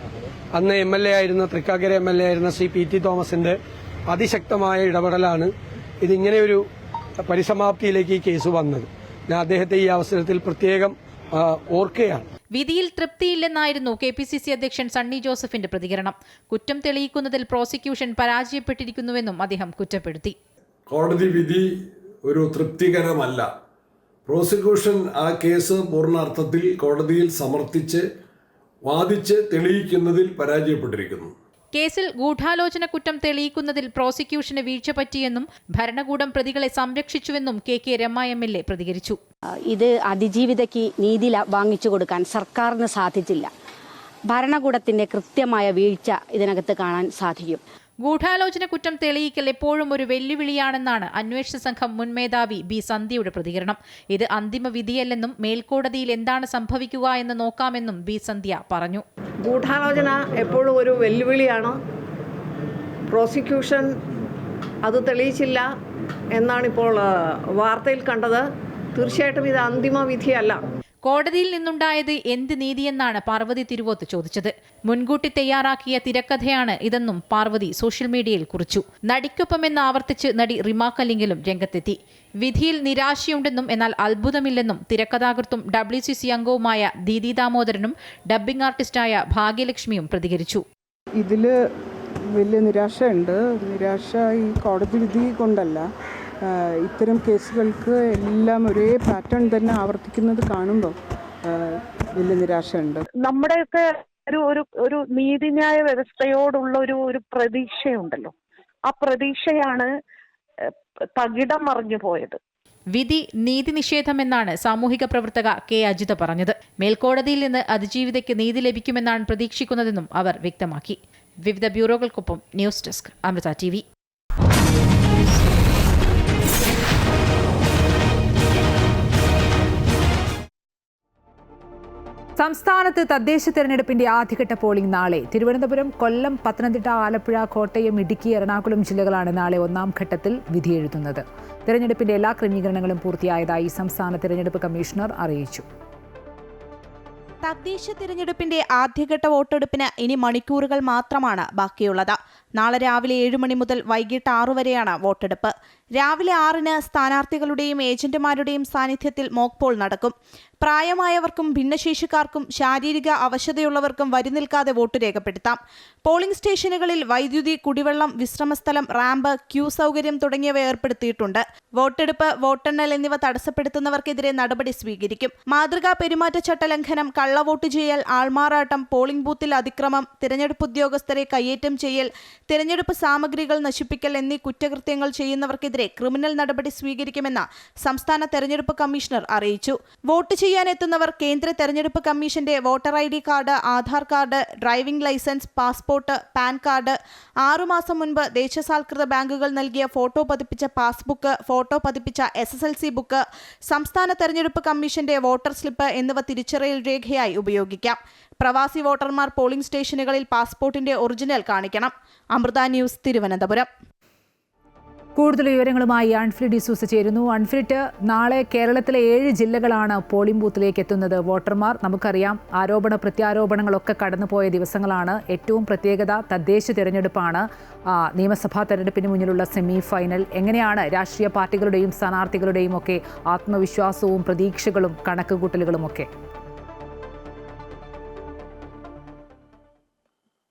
അന്ന് MLA ആയിരുന്ന, തൃക്കാക്കര MLA ആയിരുന്ന ശ്രീ പി ടി തോമസിന്റെ അതിശക്തമായ ഇടപെടലാണ് ഇതിങ്ങനെയൊരു പരിസമാപ്തിയിലേക്ക് ഈ കേസ് വന്നത്. ഞാൻ അദ്ദേഹത്തെ ഈ അവസരത്തിൽ പ്രത്യേകം ഓർക്കുകയാണ്. വിധിയിൽ തൃപ്തിയില്ലെന്നായിരുന്നു KPCC അധ്യക്ഷൻ സണ്ണി ജോസഫിന്റെ പ്രതികരണം. കുറ്റം തെളിയിക്കുന്നതിൽ പ്രോസിക്യൂഷൻ പരാജയപ്പെട്ടിരിക്കുന്നുവെന്നും അദ്ദേഹം കുറ്റപ്പെടുത്തി. കോടതി വിധി ഒരു തൃപ്തികരമല്ല. പ്രോസിക്യൂഷൻ ആ കേസ് പൂർണ്ണാർത്ഥത്തിൽ കോടതിയിൽ സമർത്ഥിച്ച് വാദിച്ച് തെളിയിക്കുന്നതിൽ പരാജയപ്പെട്ടിരിക്കുന്നു. കേസിൽ ഗൂഢാലോചന കുറ്റം തെളിയിക്കുന്നതിൽ പ്രോസിക്യൂഷന് വീഴ്ച പറ്റിയെന്നും ഭരണകൂടം പ്രതികളെ സംരക്ഷിച്ചുവെന്നും KK രമ MLA പ്രതികരിച്ചു. ഇത് അതിജീവിതയ്ക്ക് നീതി വാങ്ങിച്ചു കൊടുക്കാൻ സർക്കാരിന് സാധിച്ചില്ല. ഭരണകൂടത്തിന്റെ കൃത്യമായ വീഴ്ച ഇതിനകത്ത് കാണാൻ സാധിക്കും. ഗൂഢാലോചന കുറ്റം തെളിയിക്കൽ എപ്പോഴും ഒരു വെല്ലുവിളിയാണെന്നാണ് അന്വേഷണ സംഘം മുൻ മേധാവി B സന്ധ്യയുടെ പ്രതികരണം. ഇത് അന്തിമ വിധിയല്ലെന്നും മേൽക്കോടതിയിൽ എന്താണ് സംഭവിക്കുക എന്ന് നോക്കാമെന്നും B സന്ധ്യ പറഞ്ഞു. ഗൂഢാലോചന എപ്പോഴും ഒരു വെല്ലുവിളിയാണ്. പ്രോസിക്യൂഷൻ അത് തെളിയിച്ചില്ല എന്നാണിപ്പോൾ വാർത്തയിൽ കണ്ടത്. തീർച്ചയായിട്ടും ഇത് അന്തിമ വിധിയല്ല. കോടതിയിൽ നിന്നുണ്ടായത് എന്ത് നീതിയെന്നാണ് പാർവതി തിരുവോത്ത് ചോദിച്ചത്. മുൻകൂട്ടി തയ്യാറാക്കിയ തിരക്കഥയാണ് ഇതെന്നും പാർവതി സോഷ്യൽ മീഡിയയിൽ കുറിച്ചു. നടിക്കൊപ്പമെന്ന് ആവർത്തിച്ച് നടി റിമ കല്ലിങ്കലും രംഗത്തെത്തി. വിധിയിൽ നിരാശയുണ്ടെന്നും എന്നാൽ അത്ഭുതമില്ലെന്നും തിരക്കഥാകൃത്തും WCC അംഗവുമായ ദീദി ദാമോദരനും ഡബ്ബിംഗ് ആർട്ടിസ്റ്റായ ഭാഗ്യലക്ഷ്മിയും പ്രതികരിച്ചു. ഇതില് വലിയ നിരാശയുണ്ട്. നിരാശ ഈ കോടതി വിധി കൊണ്ടല്ല, ഇത്തരം കേസുകൾക്ക് എല്ലാം ഒരേ പാറ്റേൺ തന്നെ ആവർത്തിക്കുന്നത് കാണുമ്പോൾ വലിയ നിരാശയുണ്ട്. നമ്മുടെയൊക്കെ ഒരു നീതിന്യായ വ്യവസ്ഥയോടുള്ള ഒരു പ്രതീക്ഷയുണ്ടല്ലോ, ആ പ്രതീക്ഷയാണ് തകിടം മറിഞ്ഞു പോയത്. വിധി നീതി നിഷേധമെന്നാണ് സാമൂഹിക പ്രവർത്തക K അജിത പറഞ്ഞത്. മേൽക്കോടതിയിൽ നിന്ന് അതിജീവിതയ്ക്ക് നീതി ലഭിക്കുമെന്നാണ് പ്രതീക്ഷിക്കുന്നതെന്നും അവർ വ്യക്തമാക്കി. വിവിധ ബ്യൂറോകൾക്കൊപ്പം ന്യൂസ് ഡെസ്ക് അമൃത TV. സംസ്ഥാനത്ത് തദ്ദേശ തെരഞ്ഞെടുപ്പിന്റെ ആദ്യഘട്ട പോളിംഗ് നാളെ. തിരുവനന്തപുരം, കൊല്ലം, പത്തനംതിട്ട, ആലപ്പുഴ, കോട്ടയം, ഇടുക്കി, എറണാകുളം ജില്ലകളാണ് നാളെ ഒന്നാം ഘട്ടത്തിൽ വിധിയെഴുതുന്നത്. തെരഞ്ഞെടുപ്പിന്റെ എല്ലാ ക്രമീകരണങ്ങളും പൂർത്തിയായതായി സംസ്ഥാന തെരഞ്ഞെടുപ്പ് കമ്മീഷണർ അറിയിച്ചു. തദ്ദേശ തിരഞ്ഞെടുപ്പിന്റെ ആദ്യഘട്ട വോട്ടെടുപ്പിന് ഇനി മണിക്കൂറുകൾ മാത്രമാണ് ബാക്കിയുള്ളത്. നാളെ രാവിലെ 7 മണി മുതൽ വൈകിട്ട് 6 വരെയാണ് വോട്ടെടുപ്പ്. രാവിലെ 6-ന് സ്ഥാനാർത്ഥികളുടെയും ഏജന്റുമാരുടെയും സാന്നിധ്യത്തിൽ മോക്ക് പോൾ നടക്കും. പ്രായമായവർക്കും ഭിന്നശേഷിക്കാർക്കും ശാരീരിക അവശതയുള്ളവർക്കും വരി നിൽക്കാതെ വോട്ട് രേഖപ്പെടുത്താം. പോളിംഗ് സ്റ്റേഷനുകളിൽ വൈദ്യുതി, കുടിവെള്ളം, വിശ്രമസ്ഥലം, റാമ്പ്, ക്യൂ സൗകര്യം തുടങ്ങിയവ ഏർപ്പെടുത്തിയിട്ടുണ്ട്. വോട്ടെടുപ്പ്, വോട്ടെണ്ണൽ എന്നിവ തടസ്സപ്പെടുത്തുന്നവർക്കെതിരെ നടപടി സ്വീകരിക്കും. മാതൃകാ പെരുമാറ്റച്ചട്ട ലംഘനം, കള്ളവോട്ട് ചെയ്യൽ, ആൾമാറാട്ടം, പോളിംഗ് ബൂത്തിൽ അതിക്രമം, തിരഞ്ഞെടുപ്പ് ഉദ്യോഗസ്ഥരെ കയ്യേറ്റം ചെയ്യൽ, തിരഞ്ഞെടുപ്പ് സാമഗ്രികൾ നശിപ്പിക്കൽ എന്നീ കുറ്റകൃത്യങ്ങൾ ചെയ്യുന്നവർക്കെതിരെ ക്രിമിനൽ നടപടി സ്വീകരിക്കുമെന്ന് സംസ്ഥാന തെരഞ്ഞെടുപ്പ് കമ്മീഷണർ അറിയിച്ചു. വോട്ട് ചെയ്യാനെത്തുന്നവർ കേന്ദ്ര തെരഞ്ഞെടുപ്പ് കമ്മീഷന്റെ voter ID card, Aadhaar card, driving licence, passport, PAN card, 6 മാസം മുൻപ് ദേശസാൽകൃത ബാങ്കുകൾ നൽകിയ ഫോട്ടോ പതിപ്പിച്ച പാസ്ബുക്ക്, ഫോട്ടോ പതിപ്പിച്ച SSLC ബുക്ക്, സംസ്ഥാന തെരഞ്ഞെടുപ്പ് കമ്മീഷന്റെ വോട്ടർ സ്ലിപ്പ് എന്നിവ തിരിച്ചറിയൽ രേഖയായി ഉപയോഗിക്കാം. പ്രവാസി വോട്ടർമാർ പോളിംഗ് സ്റ്റേഷനുകളിൽ പാസ്പോർട്ടിന്റെ ഒറിജിനൽ കാണിക്കണം. അമൃത ന്യൂസ്, തിരുവനന്തപുരം. കൂടുതൽ വിവരങ്ങളുമായി അൺഫ്രി ഡിസൂസ ചേരുന്നു. അൺഫ്രിറ്റ്, നാളെ കേരളത്തിലെ 7 ജില്ലകളാണ് പോളിംഗ് ബൂത്തിലേക്ക് എത്തുന്നത്. വോട്ടർമാർ, നമുക്കറിയാം, ആരോപണ പ്രത്യാരോപണങ്ങളൊക്കെ കടന്നുപോയ ദിവസങ്ങളാണ്. ഏറ്റവും പ്രത്യേകത തദ്ദേശ തിരഞ്ഞെടുപ്പാണ്. നിയമസഭാ തെരഞ്ഞെടുപ്പിന് മുന്നിലുള്ള സെമി ഫൈനൽ. എങ്ങനെയാണ് രാഷ്ട്രീയ പാർട്ടികളുടെയും സ്ഥാനാർത്ഥികളുടെയും ഒക്കെ ആത്മവിശ്വാസവും പ്രതീക്ഷകളും കണക്കുകൂട്ടലുകളും ഒക്കെ?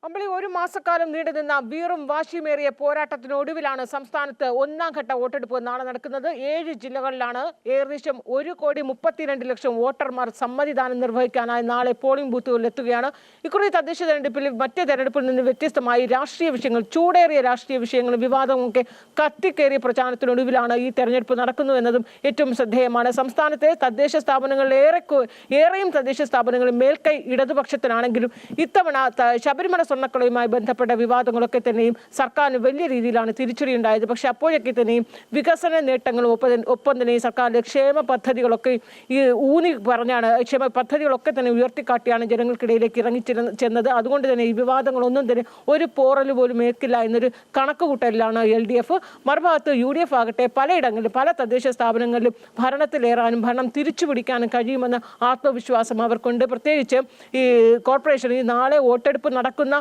അമ്പളി, 1 മാസക്കാലം നീണ്ടുനിന്ന വീറും വാശിയുമേറിയ പോരാട്ടത്തിനൊടുവിലാണ് സംസ്ഥാനത്ത് 1ാം ഘട്ട വോട്ടെടുപ്പ് നാളെ നടക്കുന്നത്. 7 ജില്ലകളിലാണ് ഏകദേശം 1,32,00,000 വോട്ടർമാർ സമ്മതിദാനം നിർവഹിക്കാനായി നാളെ പോളിംഗ് ബൂത്തുകളിൽ എത്തുകയാണ്. ഇക്കുറി തദ്ദേശ തെരഞ്ഞെടുപ്പിൽ മറ്റ് തെരഞ്ഞെടുപ്പിൽ നിന്ന് വ്യത്യസ്തമായി രാഷ്ട്രീയ വിഷയങ്ങൾ, ചൂടേറിയ രാഷ്ട്രീയ വിഷയങ്ങളും വിവാദവും ഒക്കെ കത്തിക്കേറിയ പ്രചാരണത്തിനൊടുവിലാണ് ഈ തെരഞ്ഞെടുപ്പ് നടക്കുന്നുവെന്നതും ഏറ്റവും ശ്രദ്ധേയമാണ്. സംസ്ഥാനത്തെ തദ്ദേശ സ്ഥാപനങ്ങളിൽ ഏറെയും തദ്ദേശ സ്ഥാപനങ്ങളിൽ മേൽക്കൈ ഇടതുപക്ഷത്തിനാണെങ്കിലും ഇത്തവണ ശബരിമല സ്വർണ്ണക്കളയുമായി ബന്ധപ്പെട്ട വിവാദങ്ങളൊക്കെ തന്നെയും സർക്കാരിന് വലിയ രീതിയിലാണ് തിരിച്ചടിയുണ്ടായത്. പക്ഷെ അപ്പോഴൊക്കെ തന്നെയും വികസന നേട്ടങ്ങളും ഒപ്പം തന്നെ സർക്കാരിന്റെ ക്ഷേമ പദ്ധതികളൊക്കെ ഊന്നി പറഞ്ഞാണ്, ക്ഷേമ പദ്ധതികളൊക്കെ തന്നെ ഉയർത്തിക്കാട്ടിയാണ് ജനങ്ങൾക്കിടയിലേക്ക് ഇറങ്ങിച്ചെന്നത്. അതുകൊണ്ട് തന്നെ ഈ വിവാദങ്ങളൊന്നും തന്നെ ഒരു പോറൽ പോലും ഏൽക്കില്ല എന്നൊരു കണക്കുകൂട്ടലിലാണ് LDF. മറുഭാഗത്ത് UDF ആകട്ടെ പലയിടങ്ങളിലും പല തദ്ദേശ സ്ഥാപനങ്ങളിലും ഭരണത്തിലേറാനും ഭരണം തിരിച്ചുപിടിക്കാനും കഴിയുമെന്ന ആത്മവിശ്വാസം അവർക്കുണ്ട്. പ്രത്യേകിച്ച് ഈ കോർപ്പറേഷൻ, ഈ നാളെ വോട്ടെടുപ്പ് നടക്കുന്ന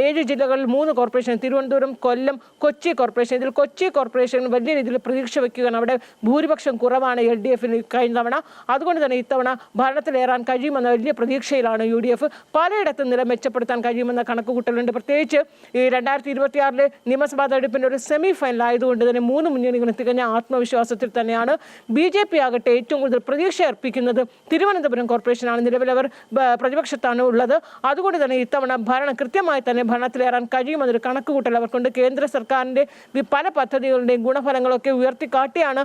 7 ജില്ലകളിൽ 3 കോർപ്പറേഷൻ, തിരുവനന്തപുരം, കൊല്ലം, കൊച്ചി കോർപ്പറേഷൻ. ഇതിൽ കൊച്ചി കോർപ്പറേഷൻ വലിയ രീതിയിൽ പ്രതീക്ഷ വയ്ക്കുകയാണ്. അവിടെ ഭൂരിപക്ഷം കുറവാണ് LDFന് കഴിഞ്ഞ തവണ. അതുകൊണ്ട് തന്നെ ഇത്തവണ ഭരണത്തിലേറാൻ കഴിയുമെന്ന വലിയ പ്രതീക്ഷയിലാണ് UDF. പലയിടത്തും നില മെച്ചപ്പെടുത്താൻ കഴിയുമെന്ന കണക്കുകൂട്ടലുണ്ട്. പ്രത്യേകിച്ച് ഈ 2026 നിയമസഭാ തെരഞ്ഞെടുപ്പിൻ്റെ ഒരു സെമി ഫൈനൽ ആയതുകൊണ്ട് തന്നെ 3 മുന്നണികളും തികഞ്ഞ ആത്മവിശ്വാസത്തിൽ തന്നെയാണ്. BJP ആകട്ടെ ഏറ്റവും കൂടുതൽ പ്രതീക്ഷ അർപ്പിക്കുന്നത് തിരുവനന്തപുരം കോർപ്പറേഷനാണ്. നിലവിലവർ പ്രതിപക്ഷത്താണ് ഉള്ളത്. അതുകൊണ്ട് തന്നെ ഇത്തവണ കൃത്യമായി തന്നെ ഭരണത്തിലേറാൻ കഴിയുമെന്നൊരു കണക്കുകൂട്ടൽ അവർക്കുണ്ട്. കേന്ദ്ര സർക്കാരിൻ്റെ പല പദ്ധതികളുടെയും ഗുണഫലങ്ങളൊക്കെ ഉയർത്തിക്കാട്ടിയാണ്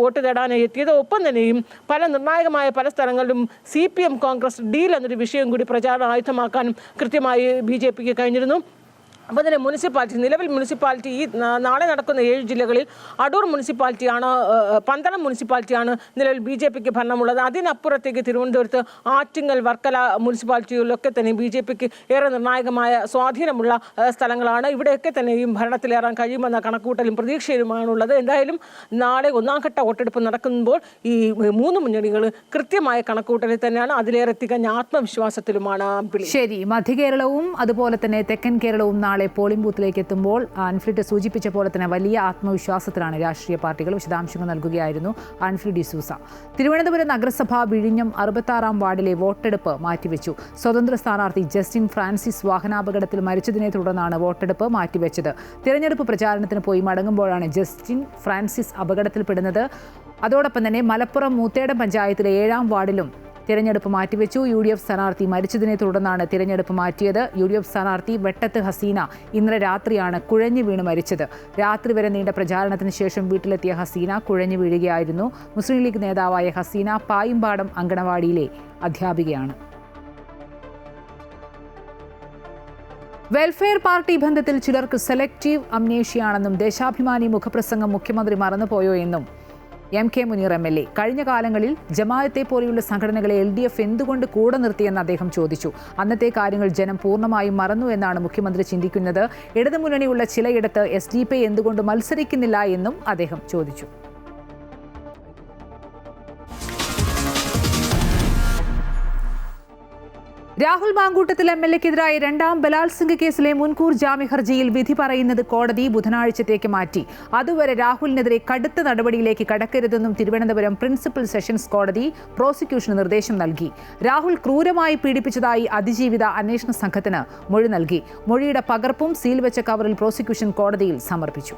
വോട്ട് തേടാനായി എത്തിയത്. ഒപ്പം തന്നെയും പല നിർണായകമായ പല സ്ഥലങ്ങളിലും CPM കോൺഗ്രസ് ഡീൽ എന്നൊരു വിഷയം കൂടി പ്രചാരണ ആയുധമാക്കാനും കൃത്യമായി BJPക്ക് കഴിഞ്ഞിരുന്നു. അപ്പോൾ തന്നെ മുനിസിപ്പാലിറ്റി, നിലവിൽ മുനിസിപ്പാലിറ്റി ഈ നാളെ നടക്കുന്ന 7 ജില്ലകളിൽ അടൂർ മുനിസിപ്പാലിറ്റിയാണ്, പന്തളം മുനിസിപ്പാലിറ്റിയാണ് നിലവിൽ BJPക്ക് ഭരണമുള്ളത്. അതിനപ്പുറത്തേക്ക് തിരുവനന്തപുരത്ത് ആറ്റിങ്ങൽ, വർക്കല മുനിസിപ്പാലിറ്റികളിലൊക്കെ തന്നെ BJPക്ക് ഏറെ നിർണായകമായ സ്വാധീനമുള്ള സ്ഥലങ്ങളാണ്. ഇവിടെയൊക്കെ തന്നെയും ഭരണത്തിലേറാൻ കഴിയുമെന്ന കണക്കൂട്ടലും പ്രതീക്ഷയിലുമാണുള്ളത്. എന്തായാലും നാളെ 1ാം ഘട്ട വോട്ടെടുപ്പ് നടക്കുമ്പോൾ ഈ 3 മുന്നണികൾ കൃത്യമായ കണക്കൂട്ടലിൽ തന്നെയാണ്. അതിലേറെ തികഞ്ഞ ആത്മവിശ്വാസത്തിലുമാണ്. ശരി, മധ്യകേരളവും അതുപോലെ തന്നെ തെക്കൻ കേരളവും നാളെ പോളിംഗ് ബൂത്തിലേക്ക് എത്തുമ്പോൾ അൺഫ്രിറ്റ് സൂചിപ്പിച്ച പോലെ തന്നെ വലിയ ആത്മവിശ്വാസത്തിലാണ് രാഷ്ട്രീയ പാർട്ടികൾ. വിശദാംശങ്ങൾ നൽകുകയായിരുന്നു അൺഫ്രി ഡിസൂസ. തിരുവനന്തപുരം നഗരസഭ വിഴിഞ്ഞം 66-ാം വാർഡിലെ വോട്ടെടുപ്പ് മാറ്റിവെച്ചു. സ്വതന്ത്ര സ്ഥാനാർത്ഥി ജസ്റ്റിൻ ഫ്രാൻസിസ് വാഹനാപകടത്തിൽ മരിച്ചതിനെ തുടർന്നാണ് വോട്ടെടുപ്പ് മാറ്റിവെച്ചത്. തിരഞ്ഞെടുപ്പ് പ്രചാരണത്തിന് പോയി മടങ്ങുമ്പോഴാണ് ജസ്റ്റിൻ ഫ്രാൻസിസ് അപകടത്തിൽപ്പെടുന്നത്. അതോടൊപ്പം തന്നെ മലപ്പുറം മൂത്തേടം പഞ്ചായത്തിലെ 7-ാം വാർഡിലും തിരഞ്ഞെടുപ്പ് മാറ്റിവെച്ചു. UDF സ്ഥാനാർത്ഥി മരിച്ചതിനെ തുടർന്നാണ് തിരഞ്ഞെടുപ്പ് മാറ്റിയത്. UDF സ്ഥാനാർത്ഥി വെട്ടത്ത് ഹസീന ഇന്നലെ രാത്രിയാണ് കുഴഞ്ഞു വീണ് മരിച്ചത്. രാത്രി വരെ നീണ്ട പ്രചാരണത്തിന് ശേഷം വീട്ടിലെത്തിയ ഹസീന കുഴഞ്ഞു വീഴുകയായിരുന്നു. മുസ്ലിം ലീഗ് നേതാവായ ഹസീന പായിമ്പാടം അങ്കണവാടിയിലെ അധ്യാപികയാണ്. വെൽഫെയർ പാർട്ടി ബന്ധത്തിൽ ചിലർക്ക് സെലക്റ്റീവ് അംനേഷ്യയാണെന്നും ദേശാഭിമാനി മുഖപ്രസംഗം മുഖ്യമന്ത്രി മറന്നുപോയോ എന്നും MK മുനീർ MLA. കഴിഞ്ഞ കാലങ്ങളിൽ ജമാഅത്തെ പോലെയുള്ള സംഘടനകളെ LDF എന്തുകൊണ്ട് കൂടെ നിർത്തിയെന്ന് അദ്ദേഹം ചോദിച്ചു. അന്നത്തെ കാര്യങ്ങൾ ജനം പൂർണ്ണമായും മറന്നു എന്നാണ് മുഖ്യമന്ത്രി ചിന്തിക്കുന്നത്. ഇടതുമുന്നണിയുള്ള ചിലയിടത്ത് SDP എന്തുകൊണ്ട് മത്സരിക്കുന്നില്ല എന്നും അദ്ദേഹം ചോദിച്ചു. രാഹുൽ മാങ്കൂട്ടത്തിൽ MLA-ക്കെതിരായ രണ്ടാം ബലാത്സംഗ കേസിലെ മുൻകൂർ ജാമ്യ ഹർജിയിൽ വിധി പറയുന്നത് കോടതി ബുധനാഴ്ചത്തേക്ക് മാറ്റി. അതുവരെ രാഹുലിനെതിരെ കടുത്ത നടപടിയിലേക്ക് കടക്കരുതെന്നും തിരുവനന്തപുരം പ്രിൻസിപ്പൽ സെഷൻസ് കോടതി പ്രോസിക്യൂഷന് നിർദ്ദേശം നൽകി. രാഹുൽ ക്രൂരമായി പീഡിപ്പിച്ചതായി അതിജീവിത അന്വേഷണ സംഘത്തിന് മൊഴി നൽകി. മൊഴിയുടെ പകർപ്പും സീൽ വെച്ച കവറിൽ പ്രോസിക്യൂഷൻ കോടതിയിൽ സമർപ്പിച്ചു.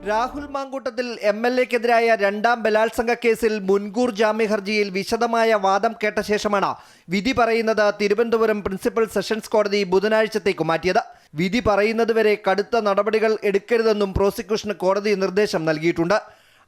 രാഹുൽ മാങ്കൂട്ടത്തിൽ MLA-ക്കെതിരായ രണ്ടാം ബലാത്സംഗ കേസിൽ മുൻകൂർ ജാമ്യ ഹർജിയിൽ വിശദമായ വാദം കേട്ട ശേഷമാണ് വിധി പറയുന്നത് തിരുവനന്തപുരം പ്രിൻസിപ്പൽ സെഷൻസ് കോടതി ബുധനാഴ്ചത്തേക്ക് മാറ്റിയത്. വിധി പറയുന്നതുവരെ കടുത്ത നടപടികൾ എടുക്കരുതെന്നും പ്രോസിക്യൂഷന് കോടതി നിർദ്ദേശം നൽകിയിട്ടുണ്ട്.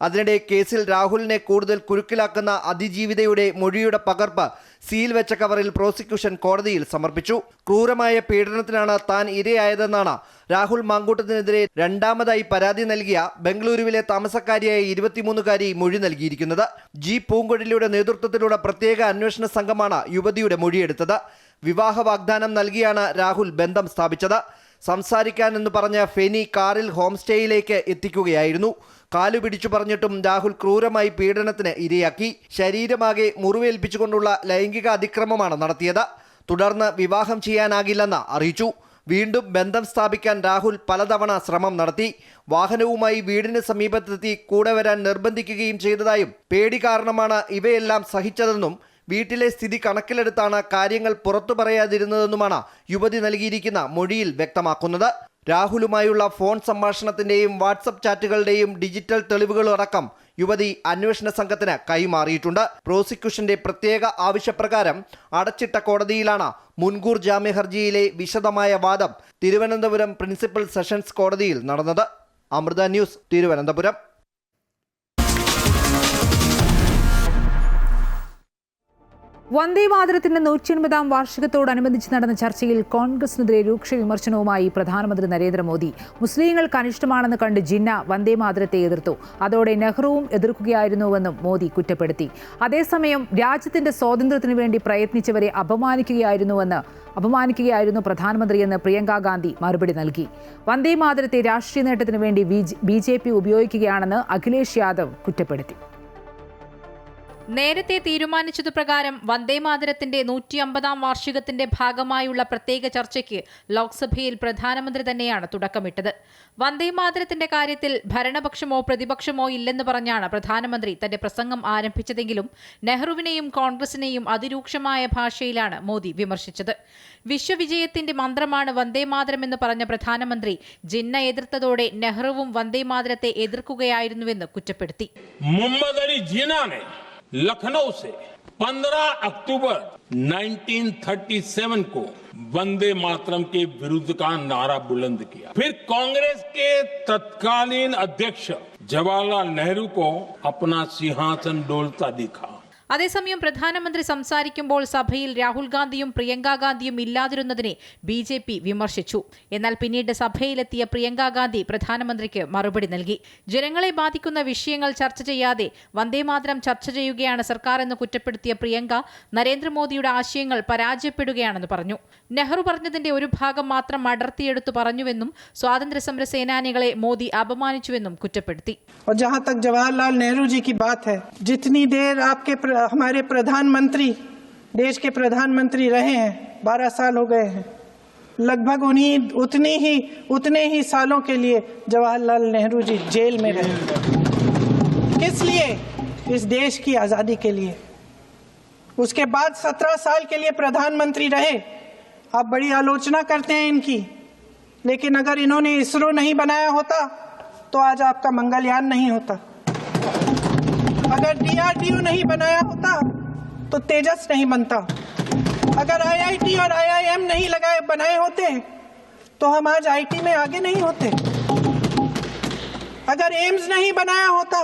അതിനിടെ കേസിൽ രാഹുലിനെ കൂടുതൽ കുരുക്കിലാക്കുന്ന അതിജീവിതയുടെ മൊഴിയുടെ പകർപ്പ് സീൽ വെച്ച കവറിൽ പ്രോസിക്യൂഷൻ കോടതിയിൽ സമർപ്പിച്ചു. ക്രൂരമായ പീഡനത്തിനാണ് താൻ ഇരയായതെന്നാണ് രാഹുൽ മാങ്കൂട്ടത്തിനെതിരെ രണ്ടാമതായി പരാതി നൽകിയ ബംഗളൂരുവിലെ താമസക്കാരിയായ 23-കാരി മൊഴി നൽകിയിരിക്കുന്നത്. ജി പൂങ്കൊഴിലിയുടെ നേതൃത്വത്തിലുള്ള പ്രത്യേക അന്വേഷണ സംഘമാണ് യുവതിയുടെ മൊഴിയെടുത്തത്. വിവാഹ വാഗ്ദാനം നൽകിയാണ് രാഹുൽ ബന്ധം സ്ഥാപിച്ചത്. സംസാരിക്കാനെന്ന് പറഞ്ഞ ഫെനി കാറിൽ ഹോം സ്റ്റേയിലേക്ക് എത്തിക്കുകയായിരുന്നു. കാലു പിടിച്ചു പറഞ്ഞിട്ടും രാഹുൽ ക്രൂരമായി പീഡനത്തിന് ഇരയാക്കി. ശരീരമാകെ മുറിവേൽപ്പിച്ചുകൊണ്ടുള്ള ലൈംഗിക അതിക്രമമാണ് നടത്തിയത്. തുടർന്ന് വിവാഹം ചെയ്യാനാകില്ലെന്ന് അറിയിച്ചു. വീണ്ടും ബന്ധം സ്ഥാപിക്കാൻ രാഹുൽ പലതവണ ശ്രമം നടത്തി. വാഹനവുമായി വീടിന് സമീപത്തെത്തി കൂടെ വരാൻ നിർബന്ധിക്കുകയും ചെയ്തതായും പേടി കാരണമാണ് ഇവയെല്ലാം സഹിച്ചതെന്നും വീട്ടിലെ സ്ഥിതി കണക്കിലെടുത്താണ് കാര്യങ്ങൾ പുറത്തു പറയാതിരുന്നതെന്നുമാണ് യുവതി നൽകിയിരിക്കുന്ന മൊഴിയിൽ വ്യക്തമാക്കുന്നത്. രാഹുലുമായുള്ള ഫോൺ സംഭാഷണത്തിന്റെയും വാട്സപ്പ് ചാറ്റുകളുടെയും ഡിജിറ്റൽ തെളിവുകളടക്കം യുവതി അന്വേഷണ സംഘത്തിന് കൈമാറിയിട്ടുണ്ട്. പ്രോസിക്യൂഷന്റെ പ്രത്യേക ആവശ്യപ്രകാരം അടച്ചിട്ട കോടതിയിലാണ് മുൻകൂർ ജാമ്യ ഹർജിയിലെ വിശദമായ വാദം തിരുവനന്തപുരം പ്രിൻസിപ്പൽ സെഷൻസ് കോടതിയിൽ നടന്നത്. അമൃത ന്യൂസ്, തിരുവനന്തപുരം. വന്ദേമാതരത്തിന്റെ 180-ാം വാർഷികത്തോടനുബന്ധിച്ച് നടന്ന ചർച്ചയിൽ കോൺഗ്രസിനെതിരെ രൂക്ഷ വിമർശനവുമായി പ്രധാനമന്ത്രി നരേന്ദ്രമോദി. മുസ്ലിങ്ങൾക്ക് അനിഷ്ടമാണെന്ന് കണ്ട് ജിന്ന വന്ദേമാതരത്തെ എതിർത്തു. അതോടെ നെഹ്റുവും എതിർക്കുകയായിരുന്നുവെന്നും മോദി കുറ്റപ്പെടുത്തി. അതേസമയം രാജ്യത്തിന്റെ സ്വാതന്ത്ര്യത്തിനു വേണ്ടി പ്രയത്നിച്ചവരെ അപമാനിക്കുകയായിരുന്നു പ്രധാനമന്ത്രിയെന്ന് പ്രിയങ്ക ഗാന്ധി മറുപടി നൽകി. വന്ദേമാതരത്തെ രാഷ്ട്രീയ നേട്ടത്തിനു വേണ്ടി BJP ഉപയോഗിക്കുകയാണെന്ന് അഖിലേഷ് യാദവ് കുറ്റപ്പെടുത്തി. നേരത്തെ തീരുമാനിച്ചതുപ്രകാരം വന്ദേമാതരത്തിന്റെ 150-ാം വാർഷികത്തിന്റെ ഭാഗമായുള്ള പ്രത്യേക ചർച്ചയ്ക്ക് ലോക്സഭയിൽ പ്രധാനമന്ത്രി തന്നെയാണ് തുടക്കമിട്ടത്. വന്ദേമാതരത്തിന്റെ കാര്യത്തിൽ ഭരണപക്ഷമോ പ്രതിപക്ഷമോ ഇല്ലെന്ന് പറഞ്ഞാണ് പ്രധാനമന്ത്രി തന്റെ പ്രസംഗം ആരംഭിച്ചതെങ്കിലും നെഹ്റുവിനെയും കോൺഗ്രസിനെയും അതിരൂക്ഷമായ ഭാഷയിലാണ് മോദി വിമർശിച്ചത്. വിശ്വവിജയത്തിന്റെ മന്ത്രമാണ് വന്ദേമാതരമെന്ന് പറഞ്ഞ പ്രധാനമന്ത്രി ജിന്ന എതിർത്തതോടെ നെഹ്റുവും വന്ദേമാതരത്തെ എതിർക്കുകയായിരുന്നുവെന്ന് കുറ്റപ്പെടുത്തി. लखनऊ से 15 अक्टूबर 1937 को वंदे मातरम के विरुद्ध का नारा बुलंद किया. फिर कांग्रेस के तत्कालीन अध्यक्ष जवाहरलाल नेहरू को अपना सिंहासन डोलता दिखा. അതേസമയം പ്രധാനമന്ത്രി സംസാരിക്കുമ്പോൾ സഭയിൽ രാഹുൽ ഗാന്ധിയും പ്രിയങ്ക ഗാന്ധിയും ഇല്ലാതിരുന്നതിനെ BJP വിമർശിച്ചു. എന്നാൽ പിന്നീട് സഭയിലെത്തിയ പ്രിയങ്ക ഗാന്ധി പ്രധാനമന്ത്രിക്ക് മറുപടി നൽകി. ജനങ്ങളെ ബാധിക്കുന്ന വിഷയങ്ങൾ ചർച്ച ചെയ്യാതെ വന്ദേമാതരം ചർച്ച ചെയ്യുകയാണ് സർക്കാർ എന്ന് കുറ്റപ്പെടുത്തിയ പ്രിയങ്ക നരേന്ദ്രമോദിയുടെ ആശയങ്ങൾ പരാജയപ്പെടുകയാണെന്ന് പറഞ്ഞു. നെഹ്റു പറഞ്ഞതിന്റെ ഒരു ഭാഗം മാത്രം അടർത്തിയെടുത്തു പറഞ്ഞുവെന്നും സ്വാതന്ത്ര്യ സമര സേനാനികളെ മോദി അപമാനിച്ചുവെന്നും കുറ്റപ്പെടുത്തി. जहां तक जवाहरलाल नेहरू जी की बात है, जितनी देर हमारे प्रधानमंत्री देश के प्रधानमंत्री रहे हैं, 12 साल हो गए हैं, लगभग उतने ही सालों के लिए जवाहरलाल नेहरू जी जेल में रहे. किस लिए? इस देश की आजादी के लिए. उसके बाद 17 साल के लिए प्रधानमंत्री रहे. आप बड़ी आलोचना करते हैं इनकी, लेकिन अगर इन्होंने इसरो नहीं बनाया होता तो आज आपका मंगलयान नहीं होता. अगर DRDO नहीं बनाया होता तो तेजस नहीं बनता. अगर IIT और IIM नहीं बनाए होते तो हम आज IT में आगे नहीं होते. अगर एम्स नहीं बनाया होता